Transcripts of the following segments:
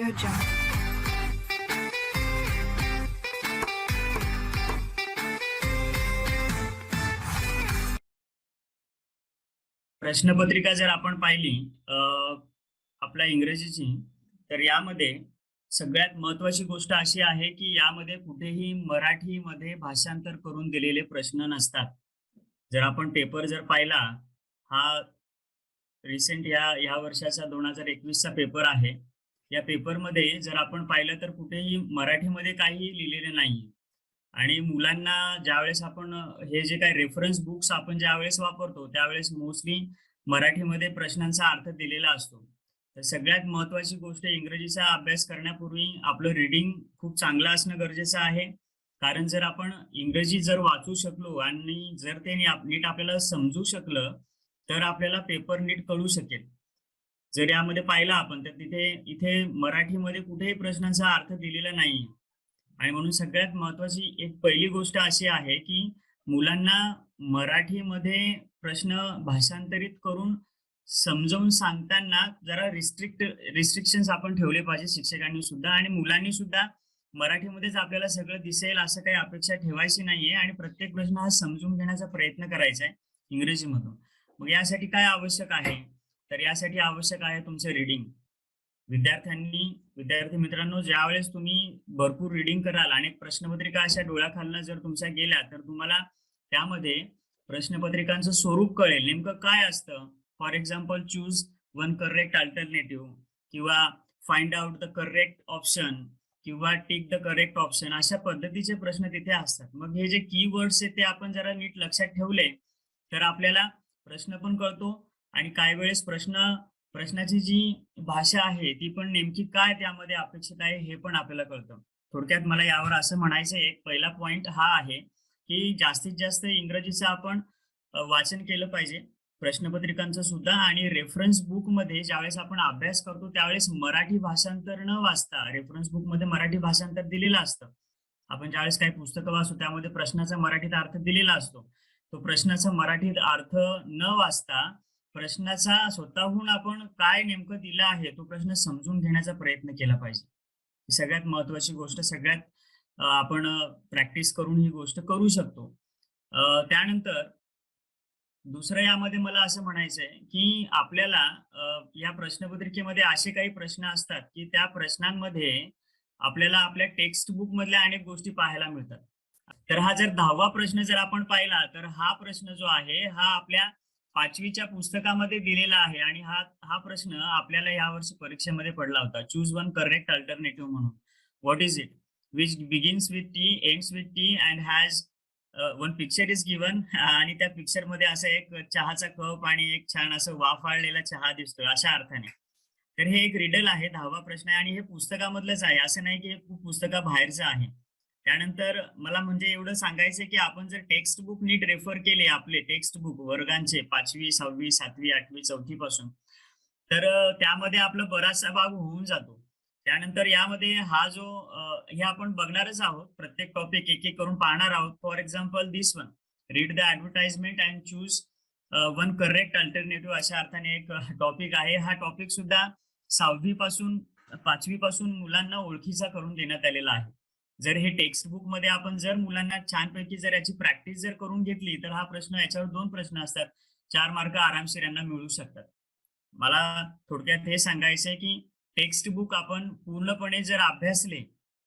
Audio Jungle. प्रश्नपत्रिका जर आपण पाहिली आपल्या इंग्रजीची, तर यामध्ये सगळ्यात महत्त्वाची गोष्ट अशी आहे की यामध्ये कुठेही मराठीमध्ये भाषांतर करून दिलेले प्रश्न नसतात. जर आपण पेपर जर पाहिला, हा रिसेंट या वर्षाचा 2021 चा पेपर आहे. या पेपरमध्ये जर आपण पाहिलं तर कुठेही मराठीमध्ये काहीही लिहिलेलं नाहीये. आणि मुलांना ज्यावेळेस आपण हे जे काही रेफरन्स बुक्स आपण ज्यावेळेस वापरतो, त्यावेळेस मोस्टली मराठीमध्ये प्रश्नांचा अर्थ दिलेला असतो. तर सगळ्यात महत्त्वाची गोष्ट इंग्रजीचा अभ्यास करण्यापूर्वी आपलं रीडिंग खूप चांगलं असणं गरजेचं आहे. कारण जर आपण इंग्रजी जर वाचू शकलो आणि जर ते नीट आपल्याला समजू शकलं, तर आपल्याला पेपर नीट कळू शकेल. जर यामध्ये पाहिलं आपण तर इथे मराठीमध्ये कुठेही प्रश्नांचा अर्थ दिलेला नाहीये. आणि म्हणून सगळ्यात महत्त्वाची एक पहिली गोष्ट अशी आहे, की मुलांना मराठीमध्ये प्रश्न भाषांतरित करून समजावून सांगताना जरा रिस्ट्रिक्शन्स आपण ठेवले पाहिजे शिक्षकांनी सुद्धा आणि मुलांनी सुद्धा. मराठीमध्येच आपल्याला सगळं दिसेल असं काही अपेक्षा ठेवायची नाहीये आणि प्रत्येक प्रश्न हा समजून घेण्याचा प्रयत्न करायचा आहे इंग्रजीमधून. मग यासाठी काय आवश्यक आहे? तर यासाठी आवश्यक आहे तुमचं रीडिंग. विद्यार्थी मित्रांनो, ज्यावेळेस तुम्ही भरपूर रीडिंग कराल आणि प्रश्नपत्रिका अशा डोळ्याखालनं जर तुमच्या गेल्या, तर तुम्हाला त्यामध्ये प्रश्नपत्रिकांचं स्वरूप कळेल. नेमकं काय असतं? For example, choose one correct alternative किंवा find out the correct option किंवा टिक द करेक्ट ऑप्शन, अशा पद्धतीचे प्रश्न तिथे असतात. मग हे जे कीवर्ड्स आहेत ते आपण जरा नीट लक्षात ठेवले, तर आपल्याला प्रश्न पण कळतो आणि काही वेळेस प्रश्नाची जी भाषा आहे ती पण नेमकी काय त्यामध्ये अपेक्षित आहे हे पण आपल्याला कळतं. थोडक्यात मला यावर असं म्हणायचं आहे, पहिला पॉइंट हा आहे की जास्तीत जास्त इंग्रजीचं आपण वाचन केलं पाहिजे, प्रश्नपत्रिकांचं सुद्धा. आणि रेफरन्स बुकमध्ये ज्यावेळेस आपण अभ्यास करतो त्यावेळेस मराठी भाषांतर न वाचता, रेफरन्स बुकमध्ये मराठी भाषांतर दिलेलं असतं. आपण ज्यावेळेस काही पुस्तकं वाचतो त्यामध्ये प्रश्नाचा मराठीत अर्थ दिलेला असतो. तो प्रश्नाचा मराठीत अर्थ न वाचता प्रश्नाचा स्वतःहून आपण काय नेमकं दिलं आहे तो प्रश्न समजून घेण्याचा प्रयत्न केला पाहिजे. ही सगळ्यात महत्त्वाची गोष्ट. सगळ्यात आपण प्रॅक्टिस करून ही गोष्ट करू शकतो. त्यानंतर दुसरं यामध्ये मला असं म्हणायचं आहे, की आपल्याला या प्रश्नपत्रिकेमध्ये असे काही प्रश्न असतात, की त्या प्रश्नांमध्ये आपल्याला आपल्या टेक्स्ट बुक मधल्या अनेक गोष्टी पाहायला मिळतात. तर हा जर 10वा प्रश्न जर आपण पाहिला, तर हा प्रश्न जो आहे हा आपल्या 5वीच्या पुस्तकामध्ये दिलेला आहे आणि हा हा प्रश्न आपल्याला यावर्षी परीक्षेमध्ये पडला होता. चूज वन करेक्ट अल्टरनेटिव्ह म्हणून. What is it? Which begins with T, ends with T and has one picture is given आणि त्या पिक्चरमध्ये असं एक चहाचा कप आणि एक छान असं वाफाळलेला चहा दिसतोय अशा अर्थाने. तर हे एक रिडल आहे, 10वा प्रश्न आहे आणि हे पुस्तकामधलंच आहे. असं नाही की हे खूप पुस्तकाबाहेरचं आहे. त्यानंतर मला म्हणजे एवढं सांगायचंय, की आपण जर टेक्स्ट बुक नीट रेफर केले, आपले टेक्स्ट बुक वर्गांचे 5वी, 6वी, 7वी, 8वी, 4थी पासून, तर त्यामध्ये आपला बराचसा भाग होऊन जातो. त्यानंतर यामध्ये हा जो हे आपण बघणारच आहोत. प्रत्येक टॉपिक एक-एक करून पाहणार आहोत. For example this one, read the advertisement and choose one correct alternative अशा अर्थाने एक टॉपिक आहे. हा टॉपिक सुद्धा 6वी पासून 5वी पासून मुलांना ओळखीचा करून देण्यात आलेला आहे. जर हे टेक्स्ट बुकमध्ये आपण जर मुलांना छानपैकी जर याची प्रॅक्टिस जर करून घेतली, तर हा प्रश्न याच्यावर 2 प्रश्न असतात. 4 मार्क आरामशीर यांना मिळू शकतात. मला थोडक्यात हे सांगायचंय, की टेक्स्ट बुक आपण पूर्णपणे जर अभ्यासले,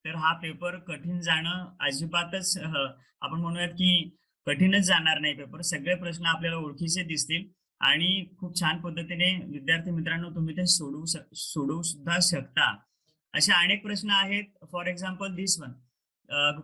तर हा पेपर कठीण जाणं अजिबातच आपण म्हणूयात, की कठीणच जाणार नाही पेपर. सगळे प्रश्न आपल्याला ओळखीचे दिसतील आणि खूप छान पद्धतीने विद्यार्थी मित्रांनो तुम्ही ते सोडवू सुद्धा शकता. असे अनेक प्रश्न आहेत. For example this one,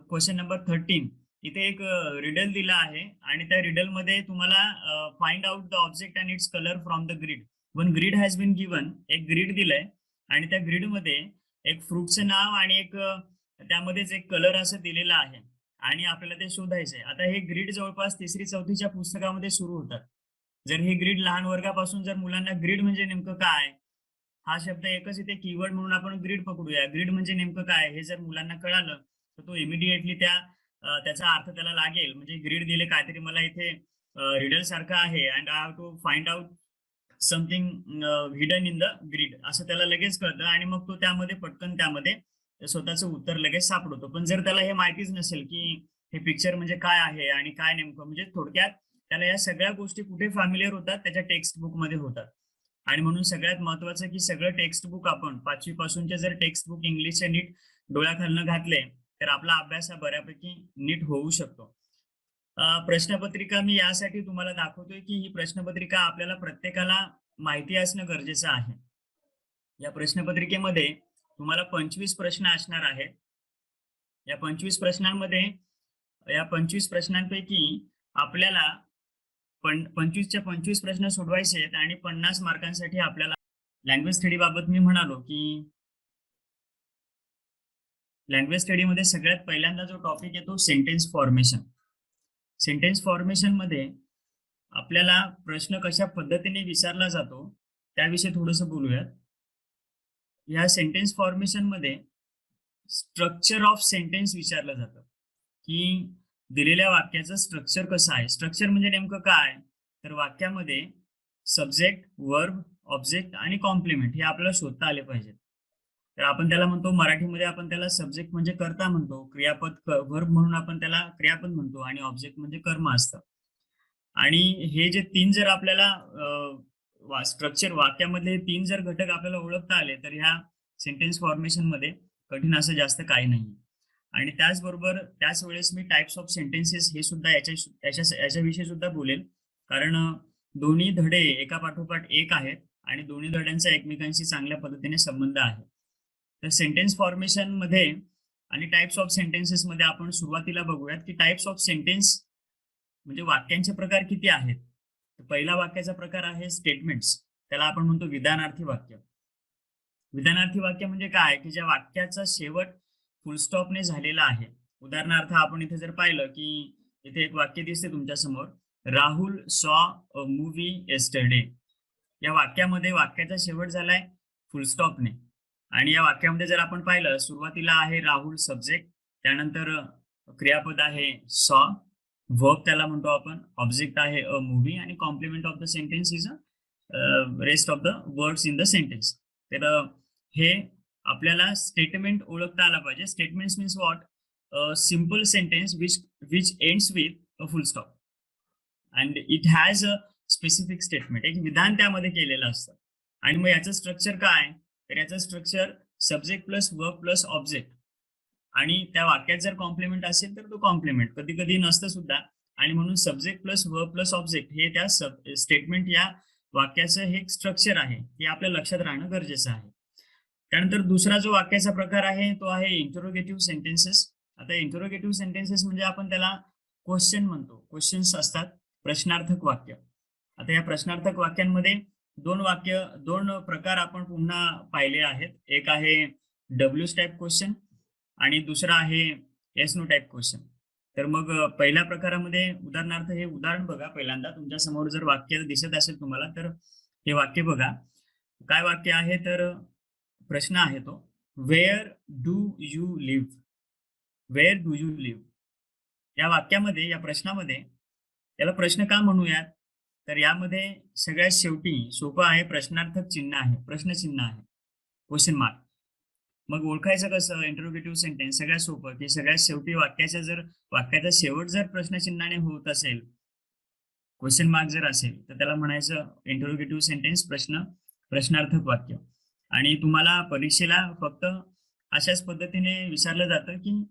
question number 13. इथे एक रिडल दिला आहे आणि त्या रिडलमध्ये तुम्हाला find out the object and its colour from the grid. One grid has been given. एक ग्रिड दिलंय आणि त्या ग्रिडमध्ये एक फ्रूटचं नाव आणि एक त्यामध्येच एक कलर असं दिलेलं आहे आणि आपल्याला ते शोधायचंय. आता हे ग्रिड जवळपास 3री-4थीच्या पुस्तकामध्ये सुरू होतात. जर हे ग्रिड लहान वर्गापासून जर मुलांना ग्रिड म्हणजे नेमकं काय, हा शब्द एकच इथे कीवर्ड म्हणून आपण ग्रिड पकडूया. ग्रिड म्हणजे नेमकं काय हे जर मुलांना कळालं, तर तो इमिडिएटली त्याचा अर्थ त्याला लागेल. म्हणजे ग्रिड दिले काहीतरी मला इथे रिडल सारखं आहे and I have to find out something hidden in the grid असं त्याला लगेच कळतं आणि मग तो त्यामध्ये पटकन त्यामध्ये स्वतःचं उत्तर लगेच सापडवतो. पण जर त्याला हे माहितीच नसेल की हे पिक्चर म्हणजे काय आहे आणि काय नेमकं, म्हणजे थोडक्यात त्याला या सगळ्या गोष्टी कुठे फॅमिलियर होतात, त्याच्या टेक्स्ट बुक मध्ये होतात. आणि म्हणून सगळ्यात महत्वाचं की सगळं टेक्स्ट बुक आपण 5वी पासूनचे जर टेक्स्ट बुक इंग्लिशचे नीट डोळ्याखालनं घातले तर आपला अभ्यास हा बऱ्यापैकी नीट होऊ शकतो. प्रश्नपत्रिका मी यासाठी तुम्हाला दाखवतोय की ही प्रश्नपत्रिका आपल्याला प्रत्येकाला माहिती असणं गरजेचं आहे. या प्रश्नपत्रिकेमध्ये तुम्हाला 25 प्रश्न असणार आहेत. या 25 प्रश्नांमध्ये या 25 प्रश्नांपैकी आपल्याला 25च्या 25 प्रश्न सोडवायचे आहेत आणि 50 मार्कांसाठी आपल्याला लँग्वेज स्टडी बाबत मी म्हणालो की लँग्वेज स्टडीमध्ये सगळ्यात पहिल्यांदा जो टॉपिक येतो सेंटेन्स फॉर्मेशन. सेंटेन्स फॉर्मेशन मध्ये आपल्याला प्रश्न कशा पद्धतीने विचारला जातो त्याविषयी थोडंसं बोलूयात. या सेंटेन्स फॉर्मेशन मध्ये स्ट्रक्चर ऑफ सेंटेन्स विचारलं जातं की दिलेल्या वाक्याचं स्ट्रक्चर कसं आहे. स्ट्रक्चर म्हणजे नेमकं काय, तर वाक्यामध्ये सब्जेक्ट, वर्ब, ऑब्जेक्ट आणि कॉम्प्लिमेंट हे आपल्याला शोधता आले पाहिजेत. तर आपण त्याला म्हणतो मराठीमध्ये आपण त्याला सब्जेक्ट म्हणजे कर्ता म्हणतो, क्रियापद वर्ब म्हणून आपण त्याला क्रियापद म्हणतो आणि ऑब्जेक्ट म्हणजे कर्म असतं. आणि हे जे 3 जर आपल्याला स्ट्रक्चर वाक्यामधले 3 जर घटक आपल्याला ओळखता आले तर ह्या सेंटेन्स फॉर्मेशन मध्ये कठीण असं जास्त काही नाही. आणि त्याचबरोबर त्याच वेळेस मी टाइप्स ऑफ सेंटेन्सेस हे सुद्धा याच्याविषयी सुद्धा बोलेल, कारण दोन्ही धडे एका पाठोपाठ एक आहेत आणि दोन्ही धड्यांचा एकमेकांशी चांगल्या पद्धतीने संबंध आहे. तर सेंटेन्स फॉर्मेशन मध्ये आणि टाइप्स ऑफ सेंटेन्सेस मध्ये आपण सुरुवातीला बघूयात की टाइप्स ऑफ सेंटेन्स म्हणजे वाक्यांचे प्रकार किती आहेत. पहिला वाक्याचा प्रकार आहे स्टेटमेंट्स, त्याला आपण म्हणतो विधानार्थी वाक्य. विधानार्थी वाक्य म्हणजे काय की ज्या वाक्याचा शेवट फुलस्टॉपने झालेला आहे. उदाहरणार्थ आपण इथे जर पाहिलं की इथे एक वाक्य दिसते तुमच्या समोर, Rahul saw a movie yesterday. या वाक्यामध्ये वाक्याचा शेवट झालाय फुलस्टॉपने आणि या वाक्यामध्ये जर आपण पाहिलं सुरुवातीला आहे राहुल सब्जेक्ट, त्यानंतर क्रियापद आहे सॉ, वर्ब त्याला म्हणतो आपण, ऑब्जेक्ट आहे अ मूवी आणि complement of the sentence is a rest of the words in the sentence. तर हे आपल्याला स्टेटमेंट ओळखता आला पाहिजे. Statements means what, simple sentence which ends with a full stop and it has a specific statement. एक विधान त्यामध्ये केलेलं असतं. आणि मग याचं स्ट्रक्चर काय, तर याचं structure subject plus verb plus object आणि त्या वाक्यात जर कॉम्प्लिमेंट असेल तर तो कॉम्प्लिमेंट, कधी कधी नसतं सुद्धा. आणि म्हणून subject plus verb plus object हे त्या स्टेटमेंट या वाक्याचं हे स्ट्रक्चर आहे, हे आपल्या लक्षात राहणं गरजेचं आहे. त्यानंतर दुसरा जो वाक्याचा प्रकार आहे तो आहे इंटरोगेटिव्ह सेंटेन्सेस. आता इंटरोगेटिव्ह सेंटेन्सेस म्हणजे आपण त्याला क्वेश्चन म्हणतो, क्वेश्चन्स असतात, प्रश्नार्थक वाक्य. आता या प्रश्नार्थक वाक्यांमध्ये दोन प्रकार आपण पुन्हा पाहिले आहेत. एक आहे डब्ल्यू टाईप क्वेश्चन आणि दुसरा आहे येस नो टाईप क्वेश्चन. तर मग पहिल्या प्रकारामध्ये उदाहरणार्थ हे उदाहरण बघा. पहिल्यांदा तुमच्या समोर जर वाक्य दिसत असेल तुम्हाला तर हे वाक्य बघा. काय वाक्य आहे, तर प्रश्न आहे तो, where do you live. Where do you live या वाक्यामध्ये, या प्रश्नामध्ये याला प्रश्न का म्हणूयात, तर यामध्ये सगळ्यात शेवटी सोपं आहे, प्रश्नार्थक चिन्ह आहे, प्रश्नचिन्ह आहे, क्वेश्चन मार्क. मग ओळखायचं कसं इंटरोगेटिव्ह सेंटेन्स, सगळ्यात सोपं की सगळ्यात शेवटी वाक्याचा शेवट जर प्रश्नचिन्हाने होत असेल, क्वेश्चन मार्क जर असेल, तर त्याला म्हणायचं इंटरोगेटिव्ह सेंटेन्स, प्रश्नार्थक वाक्य. आणि तुम्हाला परीक्षेला फक्त अशाच पद्धतीने विचारलं जातं की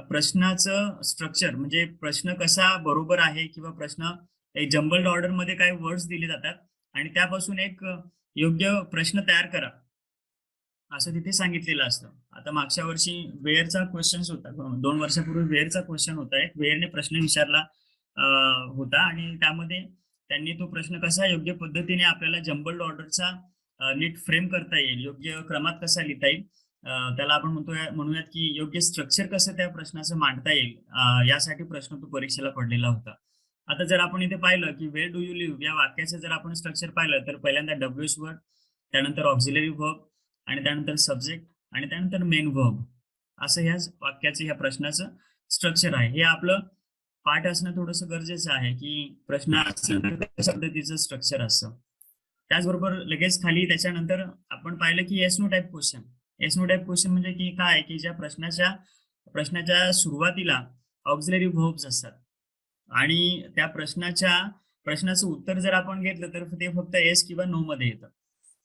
प्रश्नाचं स्ट्रक्चर म्हणजे प्रश्न कसा बरोबर आहे किंवा प्रश्न एक जम्बल्ड ऑर्डर मध्ये काही वर्ड्स दिले जातात आणि त्यापासून एक योग्य प्रश्न तयार करा असं तिथे सांगितलेलं असतं. आता मागच्या वर्षी वेअरचा क्वेश्चन होता, 2 वर्षापूर्वी वेअरचा क्वेश्चन होता, एक वेअरने प्रश्न विचारला होता आणि त्यामध्ये त्यांनी तो प्रश्न कसा योग्य पद्धतीने आपल्याला जम्बल्ड ऑर्डरचा नीट फ्रेम करता येईल, योग्य क्रमात कसा लिहिता येईल, त्याला आपण म्हणूयात की योग्य स्ट्रक्चर कसं त्या प्रश्नाचं मांडता येईल, यासाठी प्रश्न तो परीक्षेला पडलेला होता. आता जर आपण इथे पाहिलं की वेअर डू यू लिव्ह या वाक्याचं जर आपण स्ट्रक्चर पाहिलं तर पहिल्यांदा डब्ल्यूएच वर्ड, त्यानंतर ऑक्झिलरी वर्ब आणि त्यानंतर सब्जेक्ट आणि त्यानंतर मेन वर्ब, असं ह्या वाक्याचं ह्या प्रश्नाचं स्ट्रक्चर आहे. हे आपलं पाठ असणं थोडंसं गरजेचं आहे की प्रश्न कशा पद्धतीचं स्ट्रक्चर असतं. त्याचबरोबर लगेच खाली त्याच्यानंतर आपण पाहिलं की yes no type question. Yes no type question म्हणजे की काय, की ज्या प्रश्नाच्या सुरुवातीला ऑक्झिलरी व्हर्ब्स असतात आणि त्या प्रश्नाचं उत्तर जर आपण घेतलं तर ते फक्त येस किंवा नो मध्ये येतं.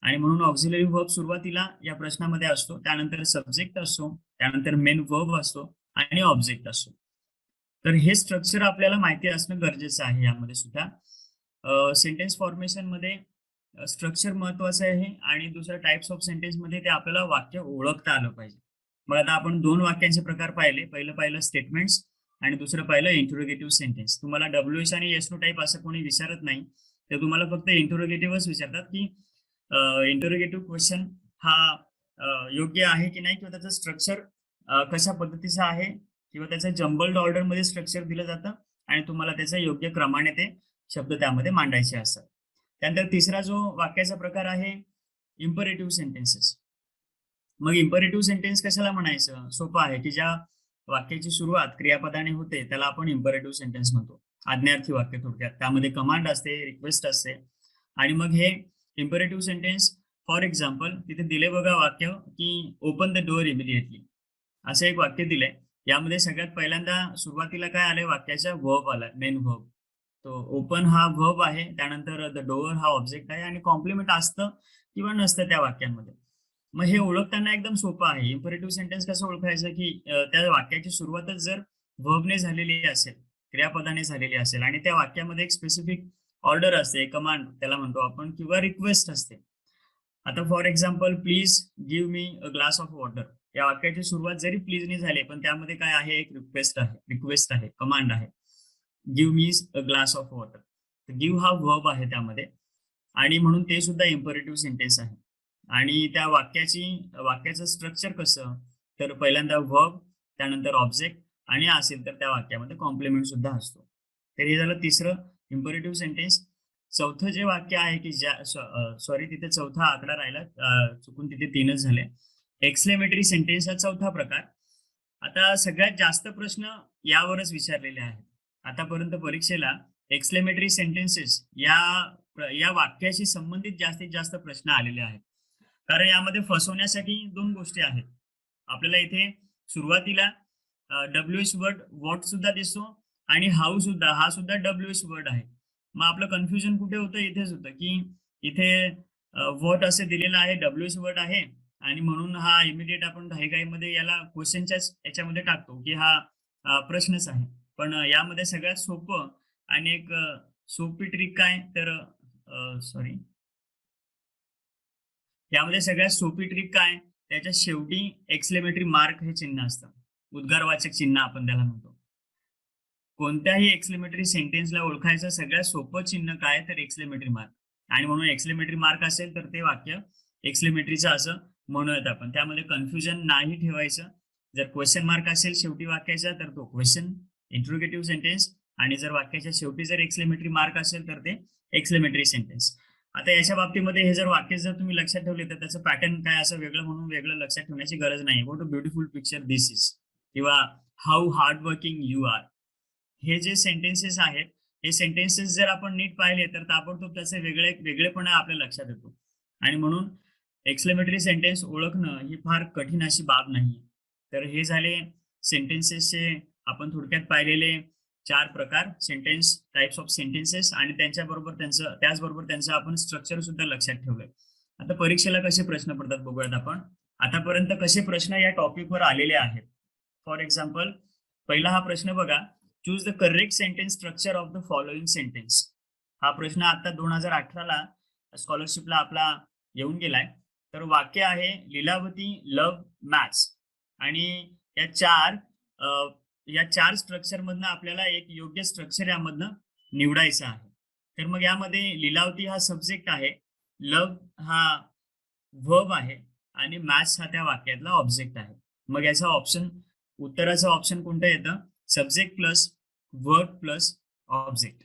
आणि म्हणून ऑक्झिलरी व्हर्ब सुरुवातीला या प्रश्नामध्ये असतो, त्यानंतर सब्जेक्ट असतो, त्यानंतर मेन व्हर्ब असतो आणि ऑब्जेक्ट असतो. तर हे स्ट्रक्चर आपल्याला माहिती असणं गरजेचं आहे यामध्ये सुद्धा. सेंटेन्स फॉर्मेशन मध्ये स्ट्रक्चर महत्वाचं आहे आणि दुसरं टाइप्स ऑफ सेंटेन्स मध्ये ते आपल्याला वाक्य ओळखता आलं पाहिजे. मग आता आपण 2 वाक्यांचे प्रकार पाहिले. पहिलं पाहिलं स्टेटमेंट्स आणि दुसरं पाहिलं इंटरोगेटिव्ह सेंटेन्स. तुम्हाला डब्ल्यूएच आणि येस नो टाइप असं कोणी विचारत नाही. ते तुम्हाला फक्त इंटरोगेटिव्हच विचारतात की इंटरोगेटिव्ह क्वेश्चन हा योग्य आहे की नाही, किंवा त्याचं स्ट्रक्चर कशा पद्धतीचं आहे, किंवा त्याचं जम्बल्ड ऑर्डर मध्ये स्ट्रक्चर दिलं जातं आणि तुम्हाला त्याच्या योग्य क्रमाने ते शब्द त्यामध्ये मांडायचे असतात. त्यानंतर तिसरा जो वाक्याचा प्रकार आहे इम्परेटिव्ह सेंटेन्सेस. मग इम्परेटिव्ह सेंटेन्स कशाला म्हणायचं? सोपं आहे की ज्या वाक्याची सुरुवात क्रियापदाने होते त्याला आपण इम्परेटिव्ह सेंटेन्स म्हणतो. आज्ञार्थी वाक्य थोडक्यात. त्यामध्ये कमांड असते, रिक्वेस्ट असते. आणि मग हे इम्परेटिव्ह सेंटेन्स, फॉर एक्झाम्पल तिथे दिले बघा वाक्य की ओपन द डोअर इमिडिएटली, असं एक वाक्य दिलंय. यामध्ये सगळ्यात पहिल्यांदा सुरुवातीला काय आलंय, वाक्याचा व्हर्ब आलाय, मेन व्हर्ब. तो ओपन हा व्हर्ब आहे, त्यानंतर द डोअर हा ऑब्जेक्ट आहे आणि कॉम्प्लिमेंट असतं किंवा नसतं त्या वाक्यांमध्ये. मग हे ओळखताना एकदम सोपं आहे. इम्परेटिव्ह सेंटेन्स कसं ओळखायचं की त्या वाक्याची सुरुवातच जर व्हर्बने झालेली असेल, क्रियापदाने झालेली असेल आणि त्या वाक्यामध्ये एक स्पेसिफिक ऑर्डर असते, कमांड त्याला म्हणतो आपण, किंवा रिक्वेस्ट असते. आता for example please give me a glass of water, या वाक्याची सुरुवात जरी प्लीजने झाली पण त्यामध्ये काय आहे, एक रिक्वेस्ट आहे, कमांड आहे, give me a glass of water. तर गिव्ह हा व्हर्ब आहे त्यामध्ये आणि म्हणून ते सुद्धा इम्परेटिव्ह सेंटेन्स आहे. आणि त्या वाक्याचं स्ट्रक्चर कसं, तर पहिल्यांदा व्हर्ब, त्यानंतर ऑब्जेक्ट आणि असेल तर त्या वाक्यामध्ये कॉम्प्लिमेंट सुद्धा असतो. तर हे झालं तिसरं इम्परेटिव्ह सेंटेन्स. चौथं जे वाक्य आहे की सॉरी तिथे चौथा आकडा राहिला, चुकून तिथे 3च झाले. एक्सक्लेमेटरी सेंटेन्स हा चौथा प्रकार. आता सगळ्यात जास्त प्रश्न यावरच विचारलेले आहेत आतापर्यंत परीक्षेला. एक्सक्लेमेटरी सेंटेन्सेस या वाक्याशी संबंधित जास्तीत जास्त प्रश्न आलेले आहेत. कारण यामध्ये फसवण्यासाठी 2 गोष्टी आहेत. आपल्याला इथे सुरुवातीला डब्ल्यूएच वर्ड वॉट सुद्धा दिसतो आणि हाऊ सुद्धा, हा सुद्धा डब्ल्यूएच वर्ड आहे. मग आपलं कन्फ्युजन कुठे होतं, इथेच होतं की इथे वॉट असे दिलेलं आहे, डब्ल्यूएच वर्ड आहे आणि म्हणून हा इमिडिएट आपण घाईघाईमध्ये याला क्वेश्चनच्याच याच्यामध्ये टाकतो की हा प्रश्नच आहे. पण यामध्ये सगळ्यात सोपं आणि एक सोपी ट्रिक काय, तर यामध्ये सगळ्यात सोपी ट्रिक काय, त्याच्या शेवटी एक्सक्लेमेटरी मार्क हे चिन्ह असतं, उद्गारवाचक चिन्ह आपण त्याला म्हणतो. कोणत्याही एक्सक्लेमेटरी सेंटेन्सला ओळखायचं सगळ्यात सोपं चिन्ह काय, तर एक्सक्लेमेटरी मार्क. आणि म्हणून एक्सक्लेमेटरी मार्क असेल तर ते वाक्य एक्सक्लेमेटरीचं असं म्हणूयात आपण. त्यामध्ये कन्फ्युजन नाही ठेवायचं. जर क्वेश्चन मार्क असेल शेवटी वाक्याचा तर तो क्वेश्चन, इंटरोगेटिव्ह सेंटेन्स, आणि जर वाक्याच्या शेवटी जर एक्सक्लेमेटरी मार्क असेल तर ते एक्सक्लेमेटरी सेंटेन्स. आता याच्या बाबतीमध्ये हे जर वाक्य जर तुम्ही लक्षात ठेवले तर त्याचं पॅटर्न काय असं वेगळं म्हणून वेगळं लक्षात ठेवण्याची गरज नाही. What a beautiful picture this is, किंवा how hard working you are. हे जे सेंटेन्सेस आहेत, हे सेंटेन्सेस जर आपण नीट पाहिले तर ताबडतोब त्याचे वेगळेपणा आपल्या लक्षात येतो. आणि म्हणून एक्सक्लेमेटरी सेंटेन्स ओळखणं ही फार कठीण अशी बाब नाही. तर हे झाले सेंटेन्सेसचे आपण थोडक्यात पाहिलेले 4 प्रकार, सेंटेन्स, टाइप्स ऑफ सेंटेन्सेस, आणि त्याचबरोबर त्यांचं आपण स्ट्रक्चर सुद्धा लक्षात ठेवलंय. आता परीक्षेला कसे प्रश्न पडतात बघूयात आपण. आतापर्यंत कसे प्रश्न या टॉपिकवर आलेले आहेत. फॉर एक्झाम्पल पहिला हा प्रश्न बघा, choose the correct sentence structure of the following sentence. हा प्रश्न आता 2018ला स्कॉलरशिपला आपला येऊन गेलाय. तर वाक्य आहे लीलावती लव्ह मॅथ्स, आणि या चार स्ट्रक्चर मधनं आपल्याला एक योग्य स्ट्रक्चर यामधनं निवडायचं आहे. तर मग यामध्ये लीलावती हा सब्जेक्ट आहे, लव्ह हा व्हर्ब आहे आणि मॅथ्स हा त्या वाक्यातला ऑब्जेक्ट आहे. मग याचा उत्तराचं ऑप्शन कोणतं येतं, subject plus verb plus object.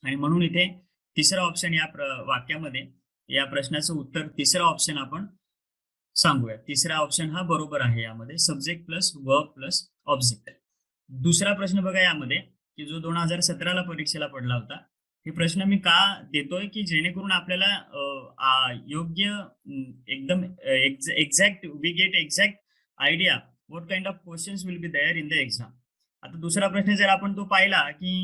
आणि म्हणून इथे तिसरा ऑप्शन या वाक्यामध्ये, या प्रश्नाचं उत्तर तिसरा ऑप्शन आपण सांगूया. तिसरा ऑप्शन हा बरोबर आहे यामध्ये, subject plus verb plus object. दुसरा प्रश्न बघा यामध्ये, की जो 2017ला परीक्षेला पडला होता. हे प्रश्न मी का देतोय की जेणेकरून आपल्याला योग्य एकदम exact we get exact idea what kind of questions will be there in the exam. आता दुसरा प्रश्न जर आपण तो पाहिला की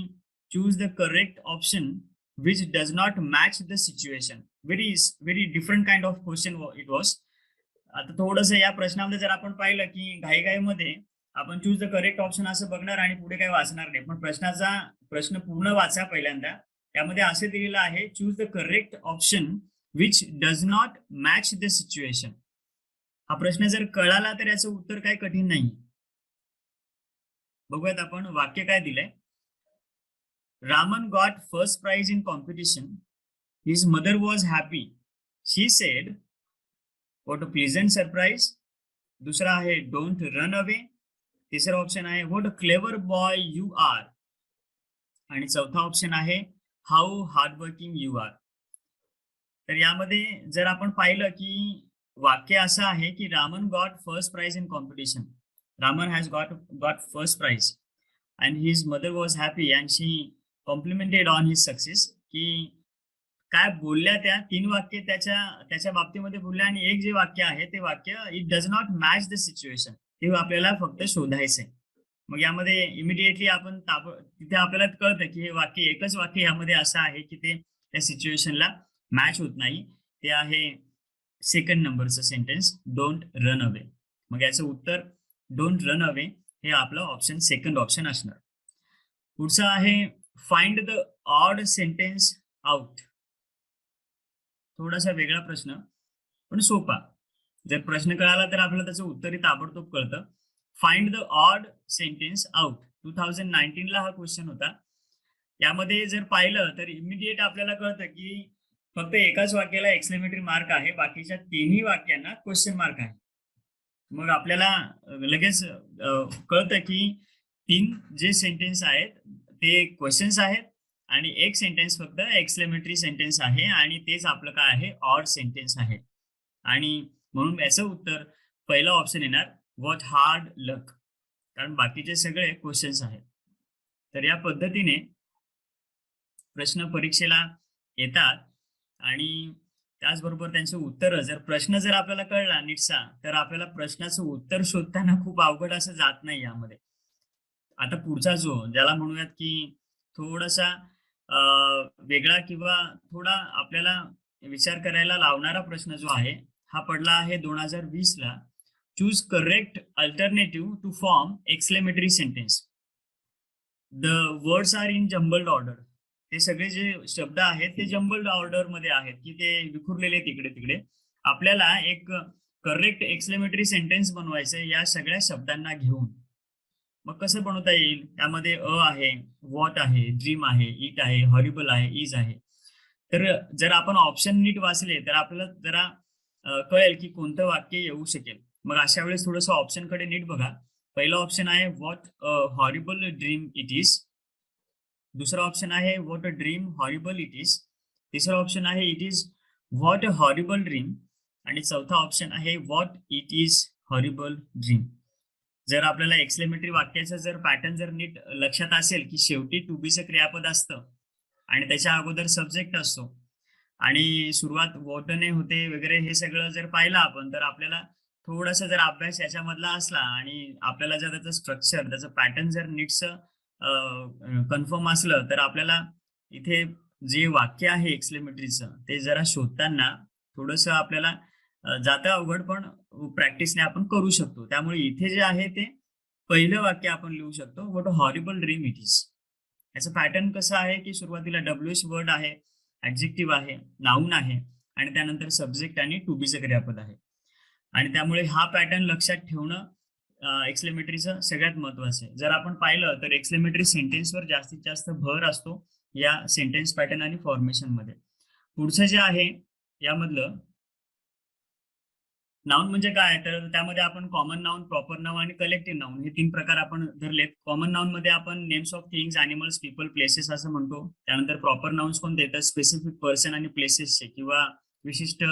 choose the correct option which does not match the situation. Very different kind of question it was. आता थोडंसं या प्रश्नामध्ये जर आपण पाहिलं की घाईघाईमध्ये आपण चूज द करेक्ट ऑप्शन असं बघणार आणि पुढे काही वाचणार नाही, पण प्रश्न पूर्ण वाचा पहिल्यांदा. त्यामध्ये असे दिलेलं आहे, choose the correct option which does not match the situation. हा प्रश्न जर कळाला तर याचं उत्तर काही कठीण नाही. बघूयात आपण वाक्य काय दिलंय. Raman got first prize in competition. His mother was happy. She said what a pleasant surprise. दुसरा आहे डोंट रन अवे. तिसरा ऑप्शन आहे what a clever boy you are. आणि चौथा ऑप्शन आहे हाऊ हार्डवर्किंग यू आर. तर यामध्ये जर आपण पाहिलं की वाक्य असं आहे की Raman got first prize in competition. Raman has got first prize and his mother was happy and she complimented on his success. की काय बोलल्या त्या 3 वाक्य त्याच्या बाबतीमध्ये बोलल्या आणि एक जे वाक्य आहे ते वाक्य it does not match the situation, ते आपल्याला फक्त शोधायचंय. मग यामध्ये इमिडिएटली आपण तिथे आपल्याला कळतं की हे वाक्य एकच वाक्य यामध्ये असं आहे की ते त्या सिच्युएशनला मॅच होत नाही. ते आहे सेकंड नंबरचं सेंटेन्स डोंट रन अवे. मग याचं उत्तर डोंट रन अवे हे आपलं ऑप्शन सेकंड ऑप्शन असणार. पुढचं आहे find the odd sentence out. थोडासा वेगळा प्रश्न पण सोपा. जर प्रश्न कळाला तर आपल्याला त्याचं उत्तरही ताबडतोब कळतं. Find the odd sentence out. 2019 ला हा क्वेश्चन होता. यामध्ये जर पाहिलं तर इमिडिएट आपल्याला कळतं की फक्त एकाच वाक्याला एक्सक्लेमेटरी मार्क आहे, बाकीच्या 3ही वाक्यांना क्वेश्चन मार्क आहे. मग आपल्याला लगेच कळतं की 3 जे सेंटेन्स आहेत ते क्वेश्चन्स आहेत आणि एक सेंटेन्स फक्त एक्सक्लेमेटरी सेंटेन्स आहे आणि तेच आपलं काय आहे ऑड सेंटेन्स आहे. आणि म्हणून याचं उत्तर पहिलं ऑप्शन येणार व्हॉट हार्ड लक, कारण बाकीचे सगळे क्वेश्चन्स आहेत. तर या पद्धतीने प्रश्न परीक्षेला येतात आणि त्याचबरोबर त्यांचे उत्तर जर प्रश्न जर आपल्याला कळला नीटसा तर आपल्याला प्रश्नाचं उत्तर शोधताना खूप अवघड असं जात नाही यामध्ये. आता पुढचा जो ज्याला म्हणूयात की थोडासा वेगळा किंवा थोडा आपल्याला विचार करायला लावणारा प्रश्न जो आहे हा पडला आहे 2020 ला. Choose correct alternative to form exclamatory sentence. The words are in jumbled order. ते सगळे जे शब्द आहेत ते जम्बल्ड ऑर्डर मध्ये आहेत की ते विखुरलेले तिकडे तिकडे. आपल्याला एक करेक्ट एक्सक्लेमेटरी सेंटेन्स बनवायचं या सगळ्या शब्दांना घेऊन. मग कसं बनवता येईल. त्यामध्ये आहे, व्हॉट आहे, ड्रीम आहे, इट आहे, हॉरिबल आहे, इज आहे. तर जर आपण ऑप्शन नीट वाचले तर आपल्याला जरा कळेल की कोणतं वाक्य येऊ शकेल. मग अशा वेळेस थोडंसं ऑप्शन कडे नीट बघा. पहिलं ऑप्शन आहे what horrible dream it is. दुसरा ऑप्शन आहे what a dream horrible it is. तिसरा ऑप्शन आहे it is what a horrible dream. आणि चौथा ऑप्शन आहे what it is horrible dream. जर आपल्याला एक्सक्लेमेटरी वाक्याचा जर पॅटर्न जर नीट लक्षात असेल की शेवटी टू बीचं क्रियापद असतं आणि त्याच्या अगोदर सब्जेक्ट असतो आणि सुरुवात वॉटने होते वगैरे, हे सगळं जर पाहिलं आपण तर आपल्याला थोडासा जर अभ्यास याच्यामधला असला आणि आपल्याला जर त्याचं स्ट्रक्चर त्याचं पॅटर्न जर नीटचं कन्फर्म असलं तर आपल्याला इथे जे वाक्य आहे एक्सक्लेमेटरीचं ते जरा शोधताना थोडंसं आपल्याला जातं अवघड, पण प्रॅक्टिसने आपण करू शकतो. त्यामुळे इथे जे आहे ते पहिलं वाक्य आपण लिहू शकतो what a horrible dream it is. याचं पॅटर्न कसं आहे की सुरुवातीला WH वर्ड आहे, ऍडजेक्टिव्ह आहे, नाऊन आहे आणि त्यानंतर सब्जेक्ट आणि टू बीचं क्रियापद आहे. आणि त्यामुळे हा पॅटर्न लक्षात ठेवणं एक्सक्लेमेटरीचं सगळ्यात महत्वाचं आहे. जर आपण पाहिलं तर एक्सक्लेमेटरी सेंटेन्सवर जास्तीत जास्त भर असतो या सेंटेन्स पॅटर्न आणि फॉर्मेशन मध्ये. पुढचं जे आहे यामधलं नाउन म्हणजे काय, तर त्यामध्ये आपण कॉमन नाउन, प्रॉपर नाउन आणि कलेक्टिव्ह नाउन हे 3 प्रकार आपण धरलेत. कॉमन नाउन मध्ये आपण names of things, animals, people, places असं म्हणतो. त्यानंतर प्रॉपर नाउन्स कोणते तर स्पेसिफिक पर्सन आणि प्लेसेसचे किंवा विशिष्ट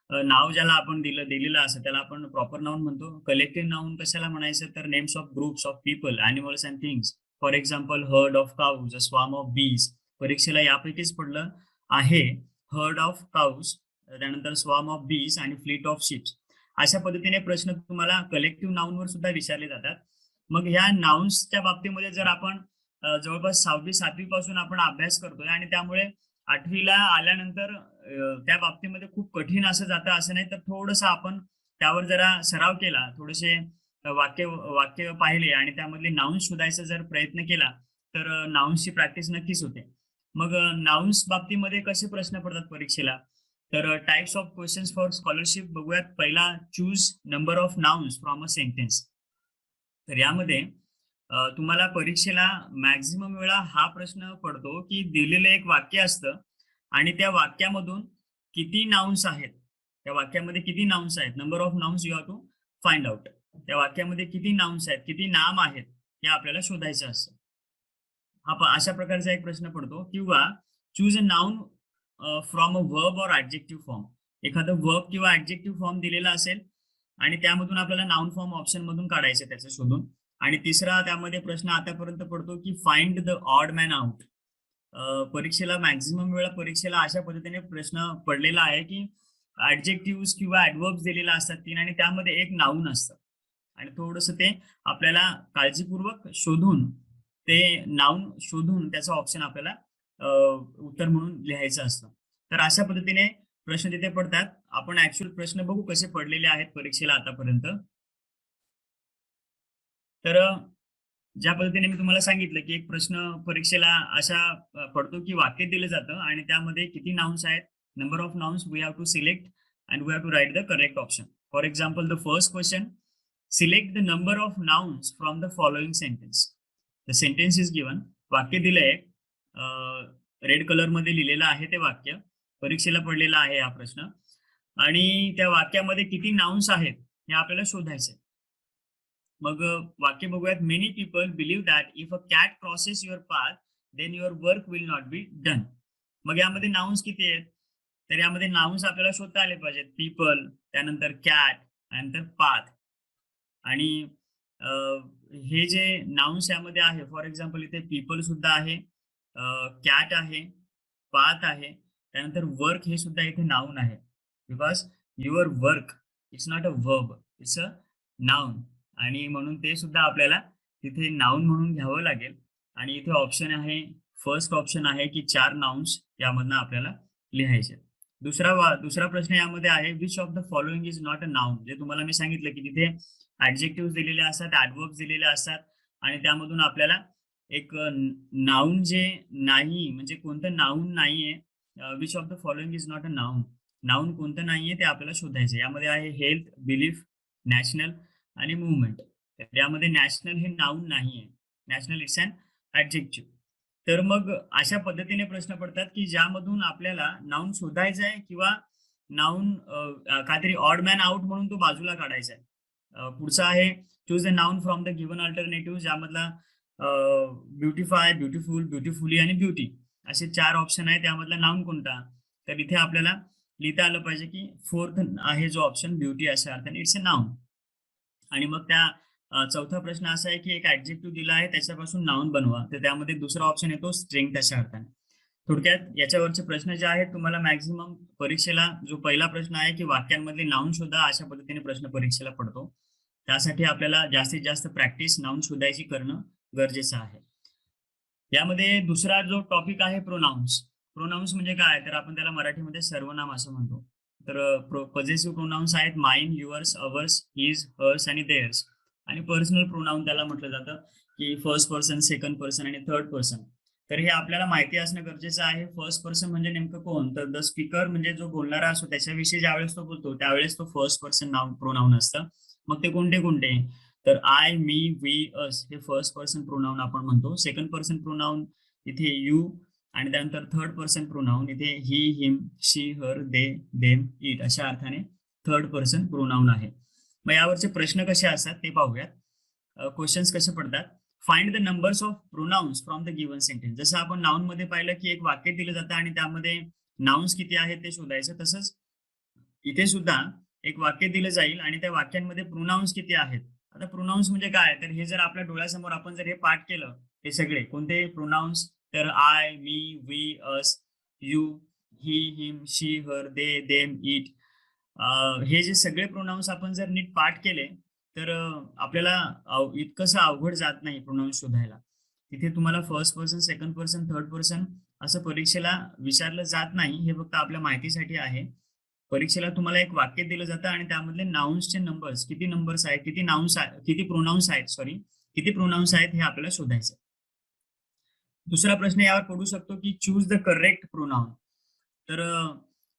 नाव ज्याला आपण दिलेलं असं त्याला आपण प्रॉपर नाउन म्हणतो. कलेक्टिव्ह नाउन कशाला म्हणायचं तर names of groups of people, animals and things. For example herd of cows, a swarm of bees, परीक्षेला यापैकीच पडलं आहे. हर्ड ऑफ काउस, त्यानंतर स्वॉर्म ऑफ बीस आणि फ्लीट ऑफ शिप्स. अशा पद्धतीने प्रश्न तुम्हाला कलेक्टिव्ह नाऊनवर सुद्धा विचारले जातात. मग ह्या नाउन्सच्या बाबतीमध्ये जर आपण जवळपास 6वी-7वी पासून आपण अभ्यास करतोय आणि त्यामुळे 8वीला आल्यानंतर त्या बाबतीमध्ये खूप कठीण असं जातं असं नाही, तर थोडंसं आपण त्यावर जरा सराव केला, थोडेसे वाक्य वाक्य पाहिले आणि त्यामधले नाउन्स शोधायचा जर प्रयत्न केला, तर नाउन्सची प्रॅक्टिस नक्कीच होते. मग नाउन्स बाबतीमध्ये कसे प्रश्न पडतात परीक्षेला? तर types of questions for scholarship बघूयात. पहिला, choose number of nouns from a sentence. तर यामध्ये तुम्हाला परीक्षेला मॅक्झिमम वेळा हा प्रश्न पडतो, की दिलेलं एक वाक्य असतं आणि त्या वाक्यामधून किती नाउन्स आहेत, त्या वाक्यामध्ये किती नाउन्स आहेत, number of nouns you have to find out. त्या वाक्यामध्ये किती नाउन्स आहेत, किती नाम आहेत, हे आपल्याला शोधायचं असतं. अशा प्रकारचा एक प्रश्न पडतो. किंवा choose a noun from a verb और ॲडजेक्टिव्ह फॉर्म. एखादं वर्ब किंवा ॲडजेक्टिव्ह फॉर्म दिलेला असेल आणि त्यामधून आपल्याला नाउन फॉर्म ऑप्शन मधून काढायचं त्याचं शोधून. आणि तिसरा त्यामध्ये प्रश्न आतापर्यंत पडतो, की find the odd man out. परीक्षेला मॅक्झिमम वेळा परीक्षेला अशा पद्धतीने प्रश्न पडलेला आहे, की ॲडजेक्टिव्ह किंवा ॲडव्हर्ब्स दिलेला असतात 3 आणि त्यामध्ये एक नाउन असतं आणि थोडंसं ते आपल्याला काळजीपूर्वक शोधून, ते नाउन शोधून त्याचं ऑप्शन आपल्याला उत्तर म्हणून लिहायचं असतं. तर अशा पद्धतीने प्रश्न तिथे पडतात. आपण ऍक्च्युअल प्रश्न बघू कसे पडलेले आहेत परीक्षेला आतापर्यंत. तर ज्या पद्धतीने मी तुम्हाला सांगितलं, की एक प्रश्न परीक्षेला अशा पडतो, की वाक्य दिलं जातं आणि त्यामध्ये किती नाउन्स आहेत, number of nouns we have to select and we have to write the correct option. For example, the first question, select the number of nouns from the following sentence. The sentence is given. वाक्य दिलंय, red colour मध्ये लिहिलेलं आहे ते वाक्य. परीक्षेला पडलेला आहे हा प्रश्न आणि त्या वाक्यामध्ये किती नाउन्स आहेत हे आपल्याला शोधायचं आहे. मग वाक्य बघूयात. Many people believe that if a cat crosses your path then your work will not be done. मग यामध्ये नाउन्स किती आहेत? तर यामध्ये नाउन्स आपल्याला शोधता आले पाहिजेत. पीपल, त्यानंतर कॅट, त्यानंतर पाथ. आणि हे जे नाउन्स यामध्ये आहे, फॉर एक्झाम्पल इथे पीपल सुद्धा आहे, कॅट आहे, पाथ आहे, त्यानंतर वर्क हे सुद्धा इथे नाउन आहे. Because your work it's not a verb, it's a noun. आणि म्हणून ते सुद्धा आपल्याला तिथे नाउन म्हणून घ्यावं लागेल. आणि इथे ऑप्शन आहे, फर्स्ट ऑप्शन आहे, की 4 नाउन्स यामधनं आपल्याला लिहायचे. दुसरा प्रश्न यामध्ये आहे, which of the following is not a noun. जे तुम्हाला मी सांगितलं, की तिथे ॲडजेक्टिव्ह दिलेले असतात, ॲडव्हर्ब्स दिलेले असतात आणि त्यामधून आपल्याला एक नाउन जे नाही, म्हणजे कोणतं नाउन नाहीये, which of the following is not a noun. Noun कोणतं नाहीये ते आपल्याला शोधायचे. यामध्ये आहे हेल्थ, बिलीफ, नॅशनल आणि मूव्हमेंट. यामध्ये नॅशनल हे नाउन नाहीये. National it's an adjective. तर मग अशा पद्धतीने प्रश्न पडतात, की ज्यामधून आपल्याला नाउन शोधायचा आहे किंवा नाउन काहीतरी ऑड मॅन आउट म्हणून तो बाजूला काढायचा आहे. पुढचा आहे, choose the noun from the given alternative. ज्यामधला ब्युटिफाय, ब्युटिफुल, ब्युटिफुली आणि ब्युटी असे 4 ऑप्शन आहेत. त्यामधला नाउन कोणता? तर इथे आपल्याला लिहिता आलं पाहिजे, की फोर्थ आहे जो ऑप्शन ब्युटी, अशा अर्थाने इट्स अ नाउन. आणि मग त्या चौथा प्रश्न असा आहे, की एक ॲडजेक्टिव्ह दिला आहे त्याच्यापासून नाउन बनवा. तर त्यामध्ये दुसरा ऑप्शन येतो स्ट्रेंग्थ, अशा अर्थाने. थोडक्यात याच्यावरचे प्रश्न जे आहेत तुम्हाला मॅक्झिमम परीक्षेला, जो पहिला प्रश्न आहे, की वाक्यांमधले नाउन शोधा, अशा पद्धतीने प्रश्न परीक्षेला पडतो. त्यासाठी आपल्याला जास्तीत जास्त प्रॅक्टिस नाउन शोधायची करणं गरजेचं आहे. यामध्ये दुसरा जो टॉपिक आहे, प्रोनाउन्स. प्रोनाउन्स म्हणजे काय? तर आपण त्याला मराठीमध्ये सर्वनाम असं म्हणतो. तर पॉझेसिव्ह प्रोनाउन्स आहेत mine, yours, ours, his, hers आणि देअर्स. आणि पर्सनल प्रोनाउन त्याला म्हटलं जातं, की फर्स्ट पर्सन, सेकंड पर्सन आणि थर्ड पर्सन. तर हे आपल्याला माहिती असणं गरजेचं आहे. फर्स्ट पर्सन म्हणजे नेमकं कोण? तर द स्पीकर, म्हणजे जो बोलणारा असतो त्याच्याविषयी ज्यावेळेस तो बोलतो त्यावेळेस तो फर्स्ट पर्सन नाउन प्रोनाउन असतं. मग ते कोणते कोणते? तर आय, मी, वी, अस हे फर्स्ट पर्सन प्रोनाउन आपण म्हणतो. सेकंड पर्सन प्रोनाउन इथे यू आणि त्यानंतर थर्ड पर्सन प्रोनाउन इथे ही, him, she, her, they, them, it अशा अर्थाने थर्ड पर्सन प्रोनाउन आहे. मग यावरचे प्रश्न कसे असतात ते पाहूयात. क्वेश्चन्स कसे पडतात. Find the numbers of pronounce from the given sentence. जसं आपण नाउन मध्ये पाहिलं, की एक वाक्य दिलं जातं आणि त्यामध्ये नाउन्स किती आहेत ते शोधायचं. तसंच इथे सुद्धा एक वाक्य दिलं जाईल आणि त्या वाक्यांमध्ये प्रोनाउन्स किती आहेत. आता प्रोनाउन्स म्हणजे काय? तर हे जर आपल्या डोळ्यासमोर आपण जर हे पाठ केलं, हे सगळे कोणते प्रोनाउन्स, तर I, me, we, us, you, he, him, she, her, they, them, it, हे जे सगळे प्रोनाउन्स आपण जर नीट पाठ केले तर आपल्याला इतकंसं अवघड जात नाही प्रोनाउन्स शोधायला. तिथे तुम्हाला first person, second person, third person असं परीक्षेला विचारलं जात नाही. हे फक्त आपल्या माहितीसाठी आहे. परीक्षेला तुम्हाला एक वाक्य दिलं जातं आणि त्यामधले नाउन्सचे नंबर्स, किती नंबर्स आहेत, किती नाउन्स आहेत, किती प्रोनाउन्स आहेत, किती प्रोनाउन्स आहेत हे आपल्याला शोधायचं. दुसरा प्रश्न यावर पडू शकतो की चूज द करेक्ट प्रोनाउन. तर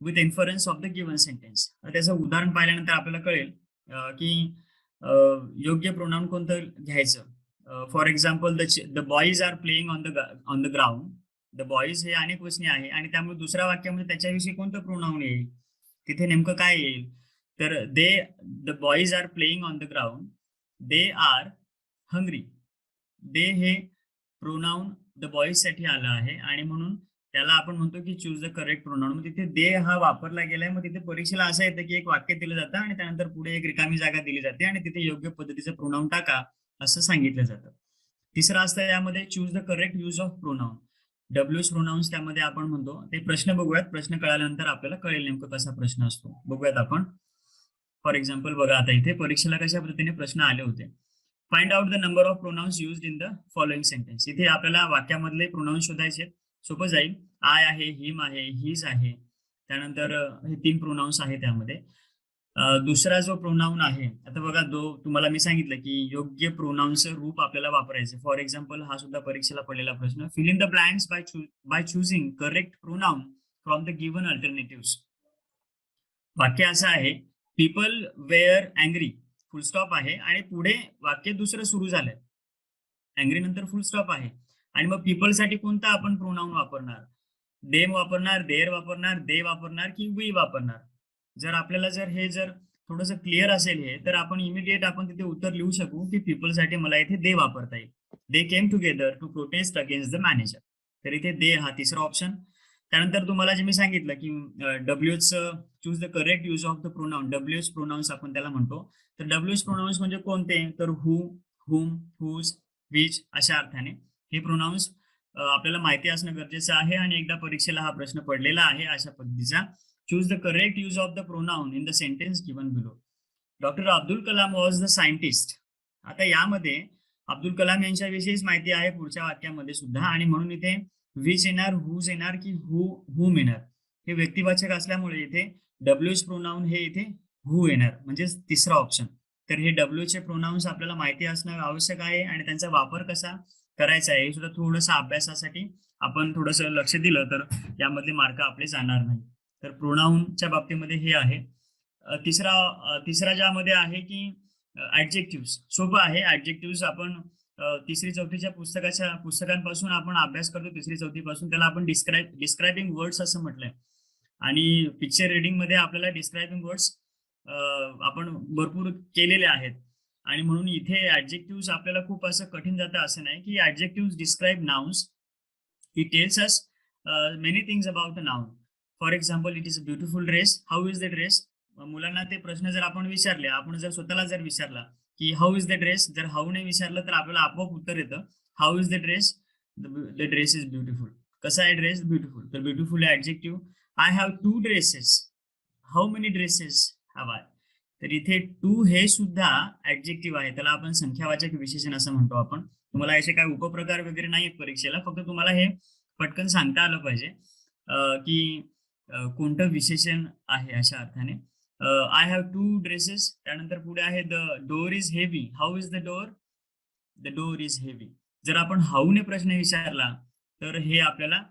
with inference of the given sentence. त्याचं उदाहरण पाहिल्यानंतर आपल्याला कळेल की योग्य प्रोनाउन कोणतं घ्यायचं. For example the boys are playing on the ground. The boys हे अनेक वचने आहे आणि त्यामुळे दुसऱ्या वाक्यामध्ये त्याच्याविषयी कोणतं प्रोनाउन येईल, तिथे नेमकं काय येईल, तर the boys are playing on the ground, they are hungry. They हे प्रोनाउन द बॉईज साठी आलं आहे आणि म्हणून त्याला आपण म्हणतो की चूज द करेक्ट प्रोनाउन. मग तिथे दे हा वापरला गेलाय. मग तिथे परीक्षेला असं येतं की एक वाक्य दिलं जातं आणि त्यानंतर पुढे एक रिकामी जागा दिली जाते आणि तिथे योग्य पद्धतीचं प्रोनाउन टाका असं सांगितलं जातं. तिसरं असतं यामध्ये choose the correct use of pronoun. WH pronounce त्यामध्ये आपण म्हणतो. ते प्रश्न बघूयात. प्रश्न कळाल्यानंतर आपल्याला कळेल नेमकं कसा प्रश्न असतो. बघूयात आपण. फॉर एक्झाम्पल बघा, आता इथे परीक्षेला कशा पद्धतीने प्रश्न आले होते. Find out the number of pronounce used in the following sentence. इथे आपल्याला वाक्यामधले प्रोनाउन्स शोधायचे. सोपं जाईल. आय आहे, हिम आहे, हिज आहे, त्यानंतर हे 3 प्रोनाउन्स आहे त्यामध्ये. दुसरा जो प्रोनाउन आहे, आता बघा तुम्हाला मी सांगितलं की योग्य प्रोनाउन्सचं रूप आपल्याला वापरायचं. फॉर एक्झाम्पल हा सुद्धा परीक्षेला पडलेला प्रश्न. Fill in the blanks by choosing correct pronoun from the given alternatives. वाक्य असं आहे, people were angry, full stop आहे आणि पुढे वाक्य दुसरं सुरू झालंय. अँग्री नंतर फुल स्टॉप आहे आणि मग पीपल साठी कोणता आपण प्रोनाउन वापरणार? देम वापरणार, देर वापरणार, दे वापरणार की वी वापरणार? जर आपल्याला हे थोडंसं क्लिअर असेल हे, तर आपण इमिडिएट आपण तिथे उत्तर लिहू शकू की पीपल साठी मला इथे दे वापरता येईल. They came together to protest against the manager. तर इथे दे हा तिसरा ऑप्शन. त्यानंतर तुम्हाला जे मी सांगितलं की WH choose the correct use of the pronoun. WH pronounce आपण त्याला म्हणतो. तर डब्ल्यूएच प्रोनाउन्स म्हणजे कोणते, तर हू, हुम, हुज, विच अशा अर्थाने हे प्रोनाउन्स आपल्याला माहिती असणं गरजेचं आहे आणि एकदा परीक्षेला हा प्रश्न पडलेला आहे अशा पद्धतीचा. Choose the correct use of the pronoun in the sentence given below. Doctor Abdul Kalam was the scientist. आता यामध्ये अब्दुल कलाम यांच्याविषयीच माहिती आहे पुढच्या वाक्यामध्ये सुद्धा आणि म्हणून इथे विच येणार, हुज येणार की हुम येणार. हे व्यक्तिवाचक असल्यामुळे इथे डब्ल्यूएच प्रोनाउन हे इथे हू येणार, म्हणजे तिसरा ऑप्शन. तर हे डब्ल्यूचे प्रोनाउन्स आपल्याला माहिती असणं आवश्यक आहे आणि त्यांचा वापर कसा करायचा आहे हे सुद्धा थोडंसं अभ्यासासाठी आपण थोडंसं लक्ष दिलं तर यामधले मार्क आपले जाणार नाही. तर प्रोनाउनच्या बाबतीमध्ये हे आहे. तिसरा ज्यामध्ये आहे की ऍडजेक्टिव्ह. सोपं आहे. ऍडजेक्टिव्ह आपण तिसरी चौथीच्या पुस्तकांपासून आपण अभ्यास करतो. तिसरी चौथी पासून त्याला आपण डिस्क्रायबिंग वर्ड्स असं म्हटलंय आणि पिक्चर रिडिंग मध्ये आपल्याला डिस्क्रायबिंग वर्ड्स आपण भरपूर केलेले आहेत आणि म्हणून इथे ऍडजेक्टिव्ह आपल्याला खूप असं कठीण जातं असं नाही की adjective describe nouns. It tells us many things about a noun. For example, it is a beautiful dress. How is the dress? मुलांना ते प्रश्न जर आपण विचारले, आपण जर स्वतःला जर विचारला की हाऊ इज द ड्रेस, जर हाऊ ने विचारलं तर आपल्याला आपोआप उत्तर येतं how is the dress. The dress is beautiful. कसा आहे ड्रेस? ब्युटिफुल. तर ब्युटिफुल आहे adjective. I have 2 dresses. How many dresses have I? तर इथे 2 हे सुद्धा ऍडजेक्टिव्ह आहे. त्याला आपण संख्यावाचक विशेषण असं म्हणतो आपण. तुम्हाला असे काही उपप्रकार वगैरे नाही आहेत परीक्षेला, फक्त तुम्हाला हे पटकन सांगता आलं पाहिजे की कोणतं विशेषण आहे अशा अर्थाने. I have 2 dresses. त्यानंतर पुढे आहे the door is heavy. How is the door? The door is heavy. जर आपण हाऊ ने प्रश्न विचारला तर हे आपल्याला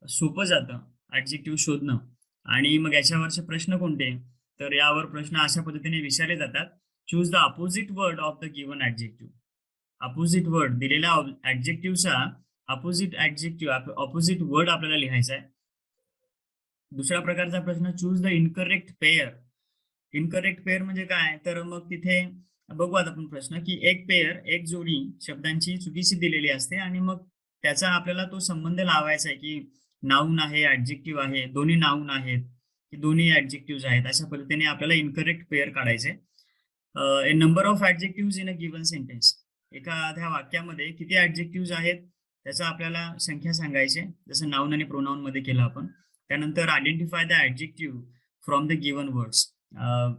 सोपं जातं ऍडजेक्टिव्ह शोधणं. आणि मग याच्यावरचे प्रश्न कोणते, तर यावर प्रश्न अशा पद्धतीने विचारले जातात. Choose the opposite word of the given adjective. Opposite word दिलेल्या ऍडजेक्टिव्हचा अपोजिट वर्ड आपल्याला लिहायचा आहे. दुसऱ्या प्रकारचा प्रश्न, choose the incorrect pair. Incorrect pair म्हणजे काय, तर मग तिथे बघू आता आपण प्रश्न की एक जोडी शब्दांची चुकीची दिलेली असते आणि मग त्याचा आपल्याला तो संबंध लावायचा आहे की नाऊन आहे, ऍडजेक्टिव्ह आहे, दोन्ही नाऊन आहेत की दोन्ही ऍडजेक्टिव्ह आहेत. अशा पद्धतीने आपल्याला इनकरेक्ट पेअर काढायचे. A number of adjective in a given sentence. एखाद्या वाक्यामध्ये किती ऍडजेक्टिव्ह आहेत, त्याचं आपल्याला संख्या सांगायची आहे, जसं नाऊन आणि प्रोनाऊन मध्ये केलं आपण. त्यानंतर identify the adjective from the given words.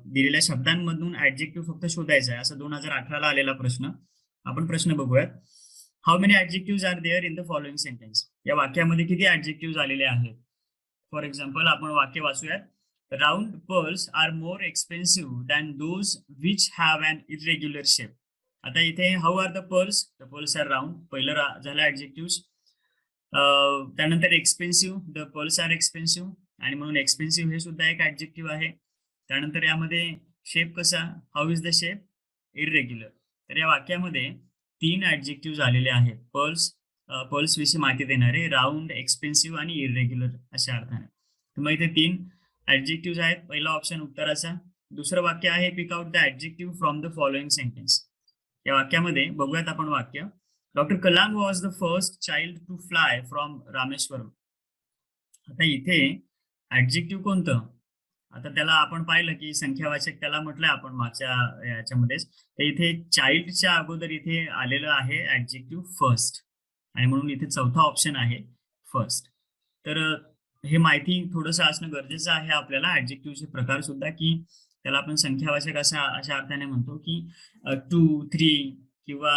दिलेल्या शब्दांमधून ऍडजेक्टिव्ह फक्त शोधायचा आहे, असा 2018ला आलेला प्रश्न. आपण प्रश्न बघूयात. How many adjective are there in the following sentence. या वाक्यामध्ये किती ऍडजेक्टिव्ह आलेले आहेत? फॉर एक्झाम्पल आपण वाक्य वाचूयात. Round pearls are more expensive than those which have an irregular shape. आता इथे how are the pearls are round, पहिलं झालं ऍडजेक्टिव्ह. त्यानंतर expensive, the pearls are expensive, आणि म्हणून एक्सपेन्सिव्ह हे सुद्धा एक ऍडजेक्टिव्ह आहे. त्यानंतर यामध्ये शेप कसा, how is the shape, irregular. तर या वाक्यामध्ये 3 ऍडजेक्टिव्ह आलेले आहेत. पर्ल्स विषयी माहिती देणारे, राऊंड, एक्सपेन्सिव्ह आणि इरेग्युलर अशा अर्थाने. तर मग इथे 3 ऍडजेक्टिव्ह आहेत. पहिला ऑप्शन उत्तराचा. दुसरं वाक्य आहे, pick out the adjective from the following sentence. या वाक्यामध्ये बघूयात आपण वाक्य. Doctor Kalam was the first child to fly from Rameswaram. आता इथे ऍडजेक्टिव्ह कोणतं? आता त्याला आपण पाहिलं की संख्यावाचक त्याला म्हटलंय आपण मागच्या याच्यामध्येच. तर इथे चाइल्डच्या अगोदर इथे आलेलं आहे ऍडजेक्टिव्ह फर्स्ट, आणि म्हणून इथे चौथा ऑप्शन आहे फर्स्ट. तर हे माहिती थोडंसं असणं गरजेचं आहे आपल्याला, ऍडजेक्टिव्हचे प्रकार सुद्धा, की त्याला आपण संख्यावाचक अशा अर्थाने म्हणतो की 2, 3 किंवा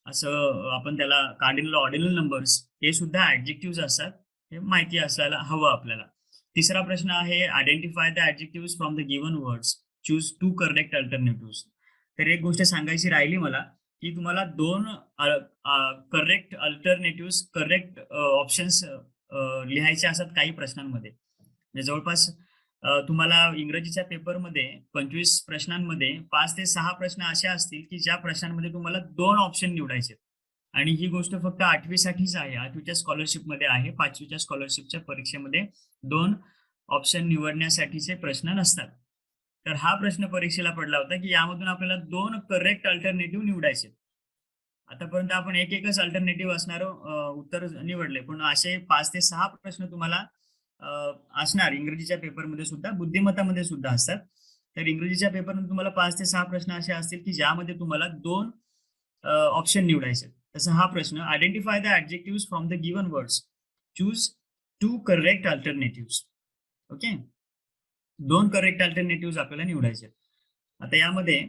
असं आपण त्याला कार्डिनल ऑर्डिनल नंबर्स, हे सुद्धा ऍडजेक्टिव्ह असतात. हे माहिती असायला हवं आपल्याला. तिसरा प्रश्न आहे, identify the adjective from the given words, choose 2 correct alternative. तर एक गोष्ट सांगायची राहिली मला, की तुम्हाला 2 करेक्ट अल्टरनेटिव्ह, करेक्ट ऑप्शन्स लिहायचे असतात काही प्रश्नांमध्ये. म्हणजे जवळपास तुम्हाला इंग्रजीच्या पेपरमध्ये 25 प्रश्नांमध्ये 5 ते 6 प्रश्न असे असतील की ज्या प्रश्नांमध्ये तुम्हाला 2 ऑप्शन निवडायचे. आणि ही गोष्ट फक्त 8वी साठीच आहे, 8वीच्या स्कॉलरशिपमध्ये आहे. 5वीच्या स्कॉलरशिपच्या परीक्षेमध्ये 2 ऑप्शन निवडण्यासाठीचे प्रश्न नसतात. तर हा प्रश्न परीक्षेला पडला होता की यामधून आपल्याला 2 करेक्ट अल्टरनेटिव्ह निवडायचे. आतापर्यंत आपण एकच अल्टरनेटिव्ह असणार उत्तर निवडले, पण असे 5 ते 6 प्रश्न तुम्हाला असणार इंग्रजीच्या पेपरमध्ये सुद्धा, बुद्धिमत्तामध्ये सुद्धा असतात. तर इंग्रजीच्या पेपरमध्ये तुम्हाला 5 ते 6 प्रश्न असे असतील की ज्यामध्ये तुम्हाला 2 ऑप्शन निवडायचे. तसा हा प्रश्न, identify the adjective from the given words, choose 2 correct alternative. Okay, 2 correct alternative आपल्याला निवडायचे. आता यामध्ये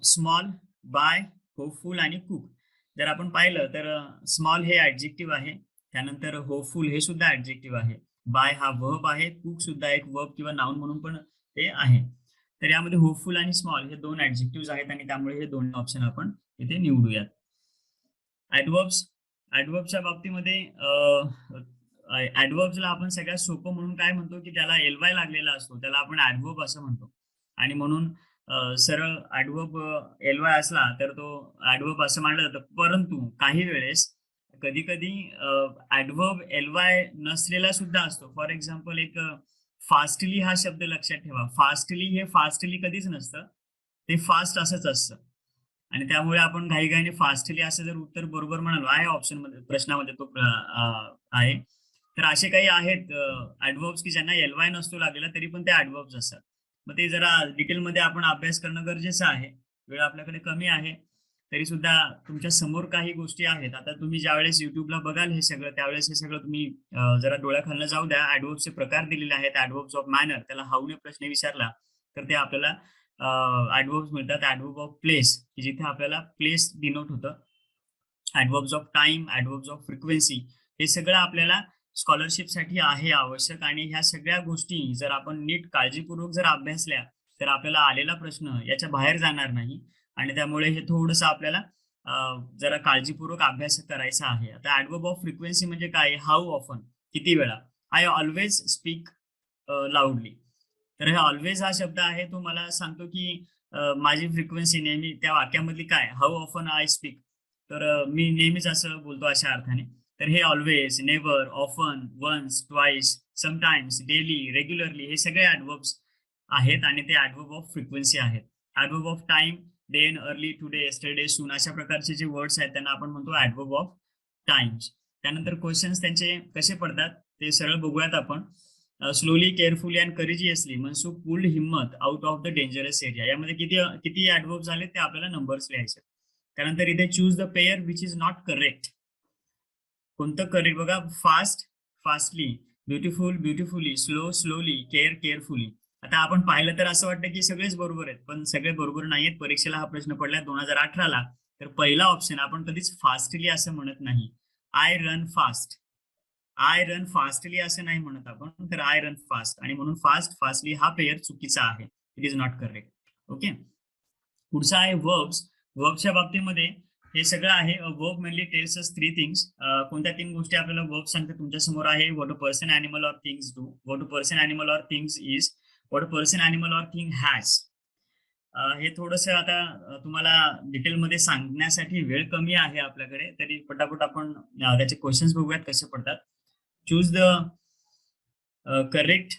स्मॉल, बाय, होपफुल आणि कुक जर आपण पाहिलं तर स्मॉल हे ऍडजेक्टिव्ह आहे. त्यानंतर होपफुल हे सुद्धा ऍडजेक्टिव्ह आहे. बाय हा वर्ब आहे. कुक सुद्धा एक वर्ब किंवा नाउन म्हणून पण ते आहे. तर यामध्ये होपफुल आणि स्मॉल हे 2 ऍडजेक्टिव्ह आहेत, आणि त्यामुळे हे 2 ऑप्शन आपण इथे निवडूयात. ऍडवर्बच्या बाबतीमध्ये ऍडवर्बला आपण सगळ्यात सोपं म्हणून काय म्हणतो की त्याला एलवाय लागलेला असतो, त्याला आपण ऍडवर्ब असं म्हणतो. आणि म्हणून सरळ ऍडवर्ब एलवाय असला तर तो ऍडवर्ब असं मानलं जातं. परंतु काही वेळेस कधी कधी ऍडवर्ब एलवाय नसलेला सुद्धा असतो. फॉर एक्झाम्पल, एक फास्टली हा शब्द लक्षात ठेवा. फास्टली हे फास्टली कधीच नसतं, ते फास्ट असंच असतं. आणि त्यामुळे आपण घाईघाईने फास्टली असं जर उत्तर बरोबर म्हणालो आहे ऑप्शन मध्ये, प्रश्नामध्ये तो आहे. तर असे काही आहेत ऍडवर्ब्स की ज्यांना एलवाय नसतो लागलेला, तरी पण ते ऍडवर्ब्स असतात. मग ते जरा डिटेलमध्ये आपण अभ्यास करणं गरजेचं आहे. वेळ आपल्याकडे कमी आहे, तरी सुद्धा तुमच्या समोर काही गोष्टी आहेत. आता तुम्ही ज्यावेळेस युट्यूबला बघाल हे सगळं, त्यावेळेस हे सगळं तुम्ही जरा डोळ्याखालनं जाऊ द्या. ऍडवर्ब्सचे प्रकार दिलेले आहेत. ऍडवर्ब्स ऑफ मॅनर, त्याला हाऊने प्रश्न विचारला तर ते आपल्याला ऍडवर्ब्स मिळतात. ऍडवर्ब ऑफ प्लेस, की जिथे आपल्याला प्लेस डिनोट होतं. ऍडवर्ब्स ऑफ टाइम, ऍडवर्ब्स ऑफ फ्रिक्वेन्सी, हे सगळं आपल्याला स्कॉलरशिपसाठी आहे आवश्यक. आणि ह्या सगळ्या गोष्टी जर आपण नीट काळजीपूर्वक जर अभ्यासल्या तर आपल्याला आलेला प्रश्न याच्या बाहेर जाणार नाही. आणि त्यामुळे हे थोडंसं आपल्याला जरा काळजीपूर्वक अभ्यास करायचा आहे. आता ऍडवर्ब ऑफ फ्रिक्वेन्सी म्हणजे काय? हाऊ ऑफन, किती वेळा. I always speak loudly. तर हे ऑलवेज हा शब्द आहे, तो मला सांगतो की माझी फ्रिक्वेन्सी नेहमी, त्या वाक्यामधली काय, हाऊ ऑफन आय स्पीक, तर मी नेहमीच असं बोलतो अशा अर्थाने. तर हे always, never, often, once, twice, sometimes, daily, regularly, हे सगळे ऍडवर्ब्स आहेत आणि ते ऍडवर्ब ऑफ फ्रिक्वेन्सी आहेत. Adverb of time, then, early, today, yesterday, soon, अशा प्रकारचे जे वर्ड्स आहेत त्यांना आपण म्हणतो ऍडवर्ब ऑफ टाइम्स. त्यानंतर क्वेश्चन्स त्यांचे कसे पडतात ते सरळ बघूयात आपण. Slowly, carefully and courageously Mansukh pulled himmat out of the dangerous area. यामध्ये किती ऍडवर्ब झाले ते आपल्याला नंबर्स लिहायचे. त्यानंतर इथे choose the pair which is not correct. कोणतं करेक्ट बघा, fast fastly, beautiful beautifully, slow slowly, care carefully. आता आपण पाहिलं तर असं वाटतं की सगळेच बरोबर आहेत, पण सगळे बरोबर नाहीयेत. परीक्षेला हा प्रश्न पडलाय 2018ला. तर पहिला ऑप्शन आपण कधीच फास्टली असं म्हणत नाही. I run fast, I run fastly असं नाही म्हणत आपण, तर आय रन फास्ट. आणि म्हणून फास्ट फास्टली हा पेयर चुकीचा आहे. It is not correct. Okay. पुढचा आहे वर्ब्स. वर्बच्या बाबतीमध्ये हे सगळं आहे. Verb mainly tells us three things. कोणत्या तीन गोष्टी आपल्याला वर्ब सांगतात तुमच्या समोर आहे. What a person, animal or things do, what a person, animal or things is, what a person, animal or thing has. हे थोडंसं आता तुम्हाला डिटेलमध्ये सांगण्यासाठी वेळ कमी आहे आपल्याकडे, तरी पटापट आपण त्याचे क्वेश्चन्स बघूयात कसे पडतात. Choose the correct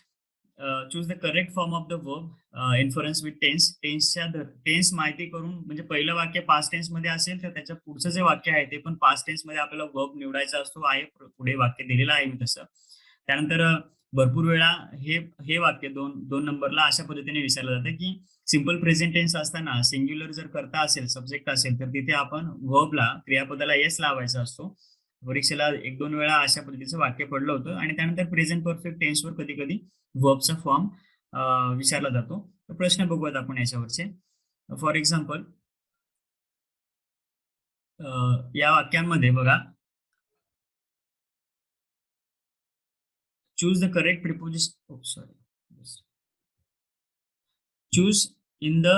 choose the correct form of the verb inference with tense. Tense माहिती करून, म्हणजे पहिलं वाक्य पास्ट टेन्स मध्ये असेल तर त्याच्या पुढचं जे वाक्य आहे ते पण पास्ट टेन्स मध्ये आपल्याला वर्ब निवडायचा असतो. आहे पुढे वाक्य दिलेलं आहे मी तसं. त्यानंतर भरपूर वेळा हे वाक्य दोन नंबरला अशा पद्धतीने विचारलं जातं की सिंपल प्रेझेंट टेन्स असताना सिंग्युलर जर करता असेल, सब्जेक्ट असेल, तर तिथे आपण वर्बला, क्रियापदाला येस लावायचा असतो. परीक्षेला 1-2 वेळा अशा पद्धतीचं वाक्य पडलं होतं. आणि त्यानंतर प्रेझेंट परफेक्ट टेन्सवर कधी कधी वर्बचा फॉर्म विचारला जातो. तर प्रश्न बघूयात आपण याच्यावरचे. फॉर एक्झाम्पल, या वाक्यांमध्ये बघा, choose the correct preposition, choose in the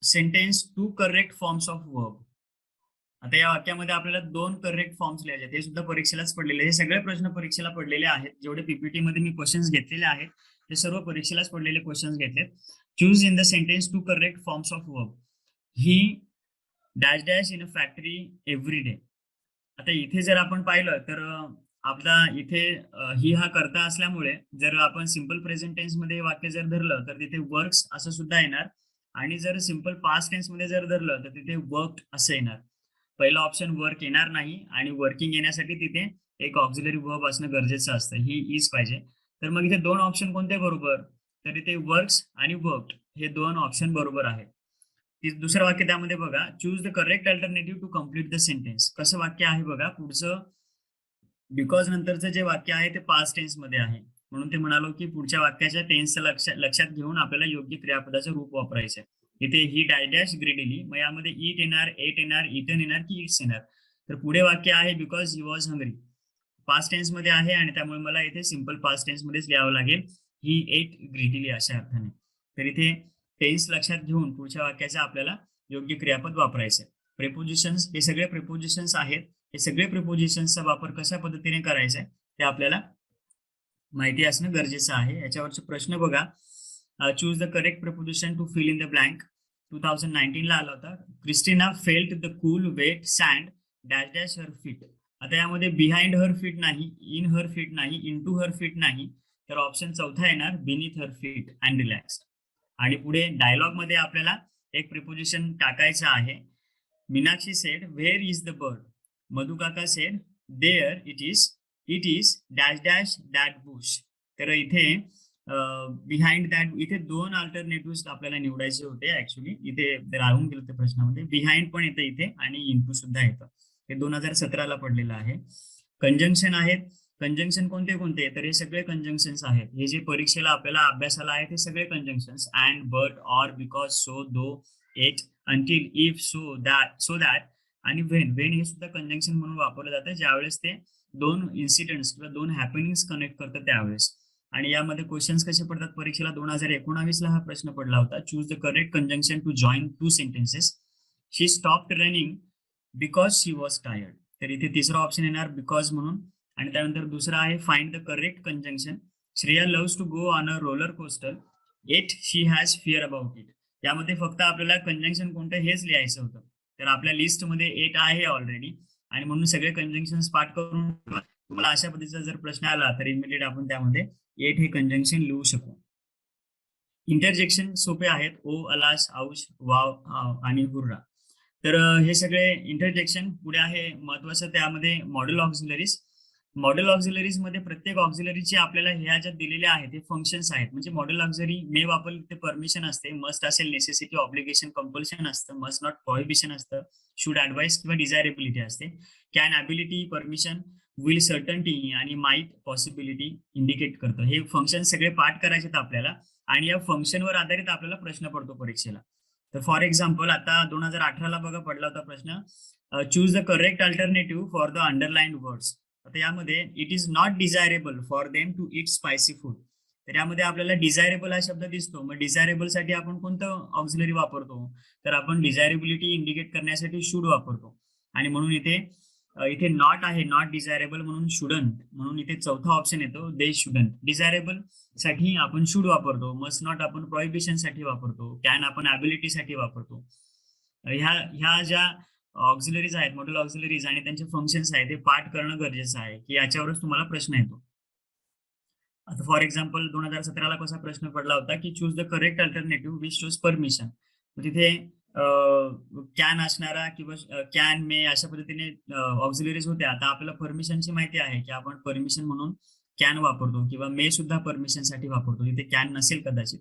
sentence 2 correct forms of verb. आता या वाक्यामध्ये आपल्याला 2 करेक्ट फॉर्म्स लिहायचे आहेत. हे सुद्धा परीक्षेलाच पडलेले, हे सगळे प्रश्न परीक्षेला पडलेले आहेत. जेवढे पीपीटी मध्ये मी क्वेश्चन्स घेतलेले आहेत ते सर्व परीक्षेलाच पडलेले क्वेश्चन्स घेतलेत. Choose in the sentence 2 correct forms of verb. He dash dash in a factory every day. आता इथे जर आपण पाहिलं तर आपला इथे ही हा करता असल्यामुळे जर आपण सिंपल प्रेझेंट टेन्स मध्ये वाक्य जर धरलं तर तिथे वर्क्स असं सुद्धा येणार. आणि जर सिंपल पास्ट टेन्स मध्ये जर धरलं तर तिथे वर्क असं येणार. पहिला ऑप्शन वर्क येणार नाही, आणि वर्किंग येण्यासाठी तिथे एक ऑक्झिलरी वर्ब असणं गरजेचं असतं. ही इज पाहिजे. तर मग इथे 2 ऑप्शन कोणते बरोबर? तर इथे वर्क्स आणि वर्कड हे 2 ऑप्शन बरोबर आहेत. दुसरं वाक्य त्यामध्ये बघा, choose the correct alternative to complete the sentence. कसं वाक्य आहे बघा, पुढचं बिकॉज नंतरचं जे वाक्य आहे ते पास्ट टेन्स मध्ये आहे. म्हणून ते म्हणालो की पुढच्या वाक्याच्या टेन्स लक्षात घेऊन आपल्याला योग्य क्रियापदाचं रूप वापरायचं आहे. इथे ही डाय डॅश ग्रेडिली, मग यामध्ये ईट येणार, एट येणार, इटन येणार की इट्स येणार. तर पुढे वाक्य आहे because he was hungry, past tense मध्ये आहे, आणि त्यामुळे मला इथे सिंपल पास्ट टेन्स मध्येच लिहावं लागेल, ही एट ग्रेडिली अशा अर्थाने. तर इथे टेन्स लक्षात घेऊन पुढच्या वाक्याचा आपल्याला योग्य क्रियापद वापरायचं. प्रेपोजिशन्स, हे सगळे प्रेपोजिशन्स आहेत. हे सगळे प्रिपोजिशन्सचा वापर कशा पद्धतीने करायचा आहे ते आपल्याला माहिती असणं गरजेचं आहे. याच्यावरचे प्रश्न बघा, choose the correct preposition to fill in the blank. 2019 ला आला होता. Christina felt the cool wet sand dash dash her feet. आता यामध्ये बिहाइंड हर फीट नाही, इन हर फीट नाही, इन टू हर फीट नाही, तर ऑप्शन चौथा येणार, beneath her feet and relaxed. आणि पुढे डायलॉग मध्ये आपल्याला एक प्रिपोजिशन टाकायचं आहे. Meenakshi said where is the bird. Madhukaka said there it is dash dash that Bush. तर इथे बिहाइंड दॅट, इथे 2 अल्टरनेटिव्ह आपल्याला निवडायचे होते. ऍक्च्युली इथे राहून गेलं त्या प्रश्नामध्ये. बिहाइंड पण येतं इथे आणि इनटू सुद्धा येतं. हे 2017ला पडलेलं आहे. कंजंक्शन आहेत. कंजंक्शन कोणते कोणते? तर हे सगळे कंजंक्शन्स आहेत. हे जे परीक्षेला आपल्याला अभ्यासाला आहेत हे सगळे conjunctions. And, but, or, because, so, though, yet, until, if, so that आणि व्हेन हे सुद्धा कंजंक्शन म्हणून वापरलं जातं ज्यावेळेस ते 2 इन्सिडेंट्स किंवा 2 हॅपनिंग्स कनेक्ट करतात त्यावेळेस. आणि यामध्ये क्वेश्चन्स कसे पडतात परीक्षेला? 2019ला हा प्रश्न पडला होता. Choose the correct conjunction to join 2 sentences. She stopped running because she was tired. तर इथे तिसरा ऑप्शन येणार बिकॉज म्हणून. आणि त्यानंतर दुसरा आहे find the correct conjunction. Shreya loves to go on a roller coaster, yet she has fear about it. यामध्ये फक्त आपल्याला कंजंक्शन कोणतं हेच लिहायचं होतं. तर आपल्या लिस्टमध्ये 8 आहे ऑलरेडी, आणि म्हणून सगळे कंजंक्शन पाठ करून तुम्हाला अशा पद्धतीचा जर प्रश्न आला तर इमिडिएट आपण त्यामध्ये 8 हे कंजंक्शन लिहू शकू. इंटरजेक्शन सोपे आहेत. ओ, अलास, औश, वाव आणि हुर्रा. तर हे सगळे इंटरजेक्शन. पुढे आहे महत्वाचं त्यामध्ये मॉडेल ऑक्झिलरीज. मॉडेल ऑक्झिलरीज मध्ये प्रत्येक ऑक्झिलरीचे आपल्याला ह्या ज्या दिलेल्या आहेत हे फंक्शन्स आहेत. म्हणजे मॉडेल ऑक्झिलरी मे वापरली ते परमिशन असते, मस्ट असेल, नेसेसिटी, ऑब्लिगेशन, कंपल्शन असतं, मस्ट नॉट, प्रोहिबिशन असतं, शुड, ऍडवाइस किंवा डिझायरेबिलिटी असते, can, ability, permission, will certainty आणि माईट पॉसिबिलिटी इंडिकेट करतं. हे फंक्शन सगळे पाठ करायचे आहेत आपल्याला आणि या फंक्शनवर आधारित आपल्याला प्रश्न पडतो परीक्षेला. तर फॉर एक्झाम्पल आता 2018ला बघा पडला होता प्रश्न, choose the correct alternative for the underlined words. आता यामध्ये it is not desirable for them to eat spicy food. तर यामध्ये आपल्याला डिझायरेबल हा शब्द दिसतो. मग डिझायरेबल साठी आपण कोणतं ऑक्झिलरी वापरतो? तर आपण डिझायरेबिलिटी इंडिकेट करण्यासाठी शुड वापरतो. आणि म्हणून इथे नॉट आहे, नॉट डिझायरेबल म्हणून शुडंट, म्हणून इथे चौथा ऑप्शन येतो दे शुडंट. डिझायरेबल साठी आपण शुड वापरतो, मस्ट नॉट आपण प्रोहिबिशन साठी वापरतो, कॅन आपण ॲबिलिटी साठी वापरतो. ह्या ज्या ऑक्झिलरीज आहेत, मॉड्यूल ऑक्झिलरीज आणि त्यांचे फंक्शन्स आहेत, ते पाठ करणं गरजेचं आहे की याच्यावरच तुम्हाला प्रश्न येतो. आता फॉर एक्झाम्पल 2017ला कसा प्रश्न पडला होता की choose the correct alternative which shows permission. तिथे कॅन असणारा किंवा कॅन मे अशा पद्धतीने ऑक्झिलरीज होत्या. आता आपल्याला परमिशनची माहिती आहे की आपण परमिशन म्हणून कॅन वापरतो किंवा मे सुद्धा परमिशन साठी वापरतो. इथे कॅन नसेल कदाचित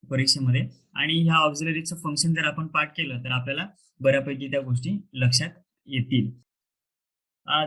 परीक्षेमध्ये. आणि ह्या ऑक्झिलरीचं फंक्शन जर आपण पाठ केलं तर आपल्याला बऱ्यापैकी त्या गोष्टी लक्षात येतील.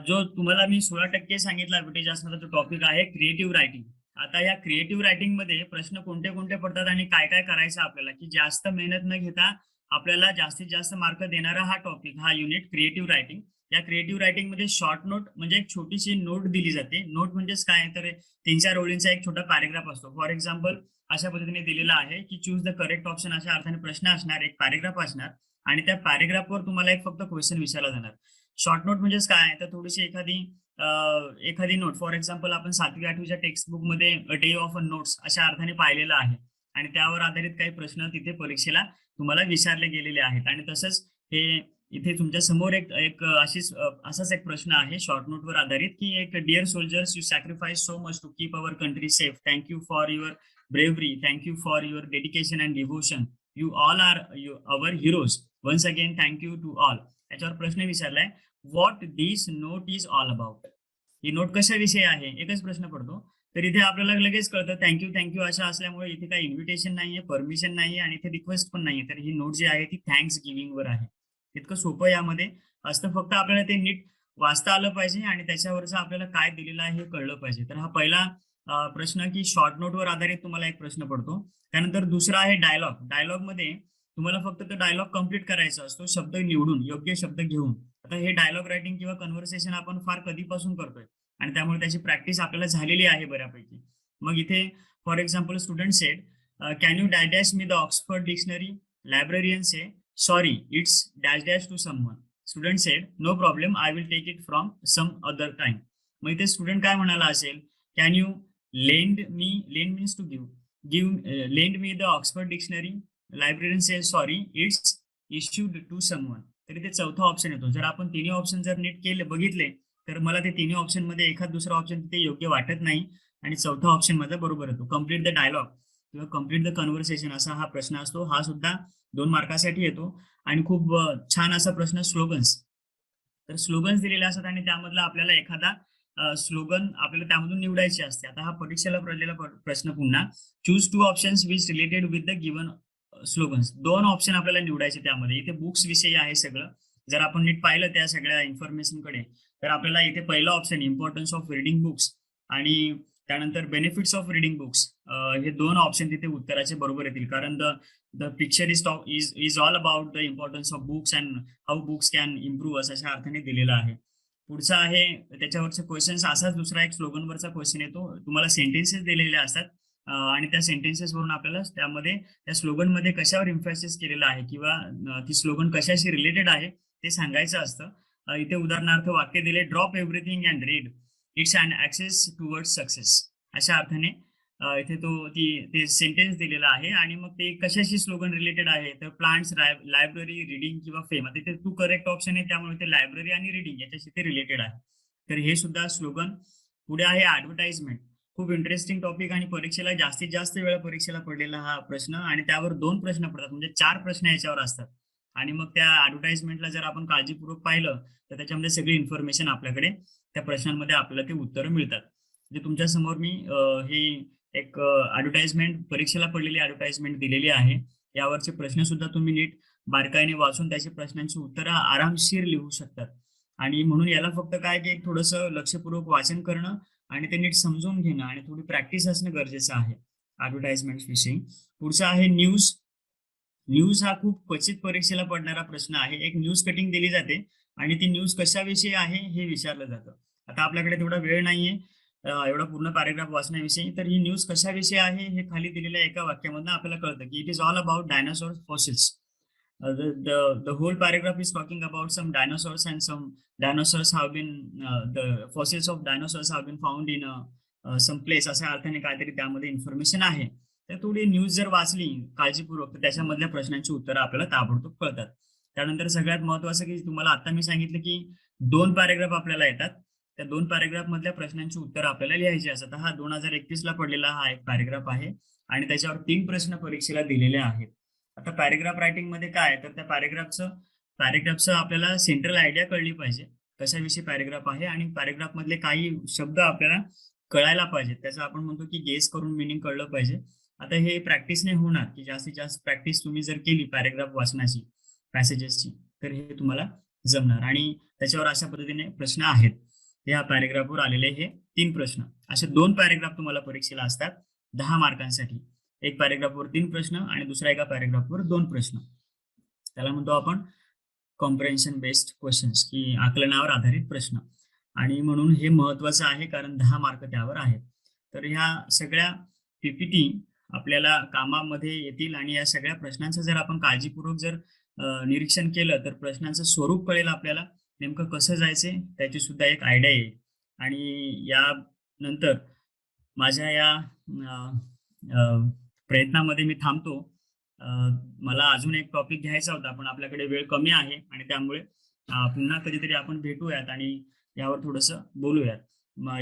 जो तुम्हाला मी 16% सांगितला वेटेज असणारा जो टॉपिक आहे क्रिएटिव्ह रायटिंग. आता या क्रिएटिव्ह रायटिंग मध्ये प्रश्न कोणते कोणते पडतात आणि काय काय करायचं आपल्याला, की जास्त मेहनत न घेता आपल्याला जास्तीत जास्त मार्क देणारा हा टॉपिक, हा युनिट क्रिएटिव्ह रायटिंग. या क्रिएटिव्ह रायटिंग मध्ये शॉर्ट नोट म्हणजे एक छोटीशी नोट दिली जाते. नोट म्हणजेच काय, तर 3-4 ओळींचा एक छोटा पॅरेग्राफ असतो. फॉर एक्झाम्पल अशा पद्धतीने दिलेला आहे की चूज द करेक्ट ऑप्शन, अशा अर्थाने प्रश्न असणार, एक पॅरेग्राफ असणार आणि त्या पॅरेग्राफवर तुम्हाला एक फक्त क्वेश्चन विचारला जाणार. शॉर्ट नोट म्हणजेच काय, तर थोडीशी एखादी नोट. फॉर एक्झाम्पल आपण 7वी-8वीच्या टेक्स्ट बुक मध्ये a day of a notes अशा अर्थाने पाहिलेलं आहे आणि त्यावर आधारित काही प्रश्न तिथे परीक्षेला तुम्हाला विचारले गेलेले आहेत. आणि तसंच हे इथे तुमच्या समोर असाच एक प्रश्न आहे शॉर्ट नोटवर आधारित, की एक dear soldiers, you sacrifice so much to keep our country safe. Thank you for your bravery. Thank you for your dedication and devotion. You all are our heroes. Once again thank you to all. याच्यावर प्रश्न विचारलाय, what this note is all about. ही note कशाविषयी आहे, एकच प्रश्न पडतो. तर इथे आपल्याला लगेच कळतं थँक्यू अशा असल्यामुळे इथे काही इन्व्हिटेशन नाहीये, परमिशन नाहीये आणि इथे रिक्वेस्ट पण नाहीये. तर ही नोट जी आहे ती थँक्स गिव्हिंग वर आहे. इतकं सोपं यामध्ये असतं. फक्त आपल्याला ते नीट वाचता आलं पाहिजे आणि त्याच्यावरचं आपल्याला काय दिलेलं आहे हे कळलं पाहिजे. तर हा पहिला प्रश्न की शॉर्ट नोटवर आधारित तुम्हाला एक प्रश्न पडतो. त्यानंतर दुसरा आहे डायलॉग. डायलॉग मध्ये तुम्हाला फक्त तो डायलॉग कंप्लीट करायचा असतो, शब्द निवडून, योग्य शब्द घेऊन. आता हे डायलॉग रायटिंग किंवा कन्व्हर्सेशन आपण फार कधीपासून करतोय आणि त्यामुळे त्याची प्रॅक्टिस आपल्याला झालेली आहे बऱ्यापैकी. मग इथे for example student said, can you dash me the Oxford dictionary. Librarian say, sorry it's dash to someone. Student said, no problem, I will take it from some other time. मग इथे student काय म्हणाला असेल, can you lend means to lend me the Oxford dictionary. Librarian say, sorry it's issued to someone. तरी ते चौथा option येतो. जर आपण तिन्ही ऑप्शन जर नीट केले बघितले तर मला ते तिन्ही ऑप्शन मध्ये एखाद दुसरा ऑप्शन तिथे योग्य वाटत नाही आणि चौथा ऑप्शन माझा बरोबर येतो. कम्प्लीट द डायलॉग किंवा कम्प्लीट द कन्व्हर्सेशन असा हा प्रश्न असतो. हा सुद्धा 2 मार्कासाठी येतो आणि खूप छान असा प्रश्न स्लोगन्स. तर स्लोगन्स दिलेले असतात आणि त्यामधला आपल्याला एखादा स्लोगन आपल्याला त्यामधून निवडायचे असते. आता हा परीक्षेला पडलेला प्रश्न पुन्हा, choose 2 options which related with the given slogans. 2 option आपल्याला निवडायचे त्यामध्ये. इथे बुक्स विषयी आहे सगळं. जर आपण नीट पाहिलं त्या सगळ्या इन्फॉर्मेशनकडे तर आपल्याला इथे पहिला option importance of reading books आणि त्यानंतर बेनिफिट्स ऑफ रिडिंग बुक्स, हे 2 ऑप्शन तिथे उत्तराचे बरोबर येतील. कारण the picture is all about the importance of books and how books can improve अशा अर्थाने दिलेला आहे. पुढचा आहे त्याच्यावरचे क्वेश्चन्स. असाच दुसरा एक स्लोगनवरचा क्वेश्चन येतो. तुम्हाला सेंटेन्सेस दिलेले असतात आणि त्या सेंटेन्सेस वरून आपल्याला त्यामध्ये त्या स्लोगन मध्ये कशावर इम्फॅसिस केलेलं आहे किंवा ती स्लोगन कशाशी रिलेटेड आहे ते सांगायचं असतं. इथे उदाहरणार्थ वाक्य दिले, drop everything and read, it's an access towards success. अशा अर्थाने इथे ते सेंटेन्स दिलेला आहे आणि मग ते कशाशी स्लोगन रिलेटेड आहे, तर प्लांट्स, लायब्ररी, रिडिंग किंवा फेम. तिथे 2 करेक्ट ऑप्शन आहे त्यामुळे ते लायब्ररी आणि रिडिंग याच्याशी ते रिलेटेड आहे. तर हे सुद्धा स्लोगन. पुढे आहे ऍडव्हर्टाइजमेंट. खूप इंटरेस्टिंग टॉपिक आणि परीक्षेला जास्तीत जास्त वेळा परीक्षेला पडलेला हा प्रश्न आणि त्यावर 2 प्रश्न पडतात म्हणजे 4 प्रश्न याच्यावर असतात. आणि मग त्या ऍडव्हर्टाइजमेंटला जर आपण काळजीपूर्वक पाहिलं तर त्याच्यामध्ये सगळी इन्फॉर्मेशन आपल्याकडे त्या प्रश्नांमध्ये आपल्याला ते उत्तरं मिळतात. म्हणजे तुमच्या समोर मी ही एक ऍडव्हर्टाइजमेंट, परीक्षेला पडलेली ऍडव्हर्टाइजमेंट दिलेली आहे. यावरचे प्रश्न सुद्धा तुम्ही नीट बारकाईने वाचून त्याची प्रश्नांची उत्तरं आरामशीर लिहू शकतात. आणि म्हणून याला फक्त काय की एक थोडंसं लक्षपूर्वक वाचन करणं आणि ते नीट समजून घेणं आणि थोडी प्रॅक्टिस असणं गरजेचं आहे ऍडव्हर्टाइजमेंट विषयी. पुढचा आहे न्यूज. न्यूज हा खूप क्वचित परीक्षेला पडणारा प्रश्न आहे. एक न्यूज कटिंग दिली जाते आणि ती न्यूज कशाविषयी आहे हे विचारलं जातं. आता आपल्याकडे तेवढा वेळ नाहीये एवढा पूर्ण पॅराग्राफ वाचण्याविषयी. तर ही न्यूज कशाविषयी आहे हे खाली दिलेल्या एका वाक्यामधनं आपल्याला कळतं की it is all about dinosaur fossils. The whole paragraph is talking about some dinosaurs, and some dinosaurs have been the fossils of dinosaurs have been found in some place, अशा अर्थाने काहीतरी त्यामध्ये इन्फॉर्मेशन आहे. तर थोडी न्यूज जर वाचली काळजीपूर्वक तर त्याच्यामधल्या प्रश्नांची उत्तरं आपल्याला ताबडतोब कळतात. त्यानंतर सगळ्यात महत्वाचं की तुम्हाला आता मी सांगितलं की 2 पॅराग्राफ आपल्याला येतात. त्या 2 पॅराग्राफ मधल्या प्रश्नांची उत्तरं आपल्याला लिहायची असतात. हा 2021 ला पडलेला हा एक पॅराग्राफ आहे आणि त्याच्यावर 3 प्रश्न परीक्षेला दिलेले आहेत. आता पॅराग्राफ रायटिंग मध्ये काय तर त्या पॅराग्राफचं आपल्याला सेंट्रल आयडिया कळली पाहिजे. कशाविषयी पॅराग्राफ आहे आणि पॅराग्राफ मधले काही शब्द आपल्याला कळायला पाहिजे. त्याचं आपण म्हणतो की गेस करून मिनिंग कळलं पाहिजे. आता हे प्रॅक्टिसने होणार की जास्तीत जास्त प्रॅक्टिस तुम्ही जर केली पॅराग्राफ वाचनाची, पॅसेजेसची, तर हे तुम्हाला जमणार. आणि त्याच्यावर अशा पद्धतीने प्रश्न आहेत. या पॅराग्राफवर आलेले हे 3 प्रश्न. असे 2 पॅराग्राफ तुम्हाला परीक्षेला असतात 10 मार्कांसाठी. एक पॅराग्राफवर 3 प्रश्न आणि दुसरा एका पॅराग्राफवर 2 प्रश्न. त्याला म्हणतो आपण कॉम्प्रेन्शन बेस्ड क्वेश्चन्स की आकलनावर आधारित प्रश्न. आणि म्हणून हे महत्वाचं आहे कारण 10 मार्क त्यावर आहेत. तर ह्या सगळ्या पीपीटी आपल्याला कामामध्ये येतील आणि या सगळ्या प्रश्नांचं जर आपण काळजीपूर्वक जर निरीक्षण केलं तर प्रश्नांचं स्वरूप कळेल आपल्याला, नेमकं कसं जायचंय त्याची सुद्धा एक आयडिया येईल. आणि या नंतर माझ्या या प्रयत्नामध्ये मी थांबतो. मला अजून एक टॉपिक घ्यायचा होता पण आपल्याकडे वेळ कमी आहे आणि त्यामुळे पुन्हा कधीतरी आपण भेटूयात आणि यावर थोडंसं बोलूयात.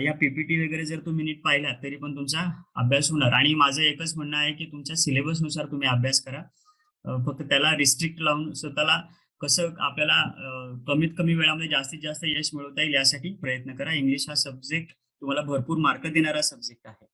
या पीपीटी वगैरे जर तुम्ही नीट पाहिलात तरी पण तुमचा अभ्यास होणार. आणि माझं एकच म्हणणं आहे की तुमच्या सिलेबसनुसार तुम्ही अभ्यास करा. फक्त त्याला रिस्ट्रिक्ट लावून स्वतःला कसं आपल्याला कमीत कमी वेळामध्ये जास्तीत जास्त यश मिळवता येईल यासाठी प्रयत्न करा. इंग्लिश हा सब्जेक्ट तुम्हाला भरपूर मार्क देणारा सब्जेक्ट आहे.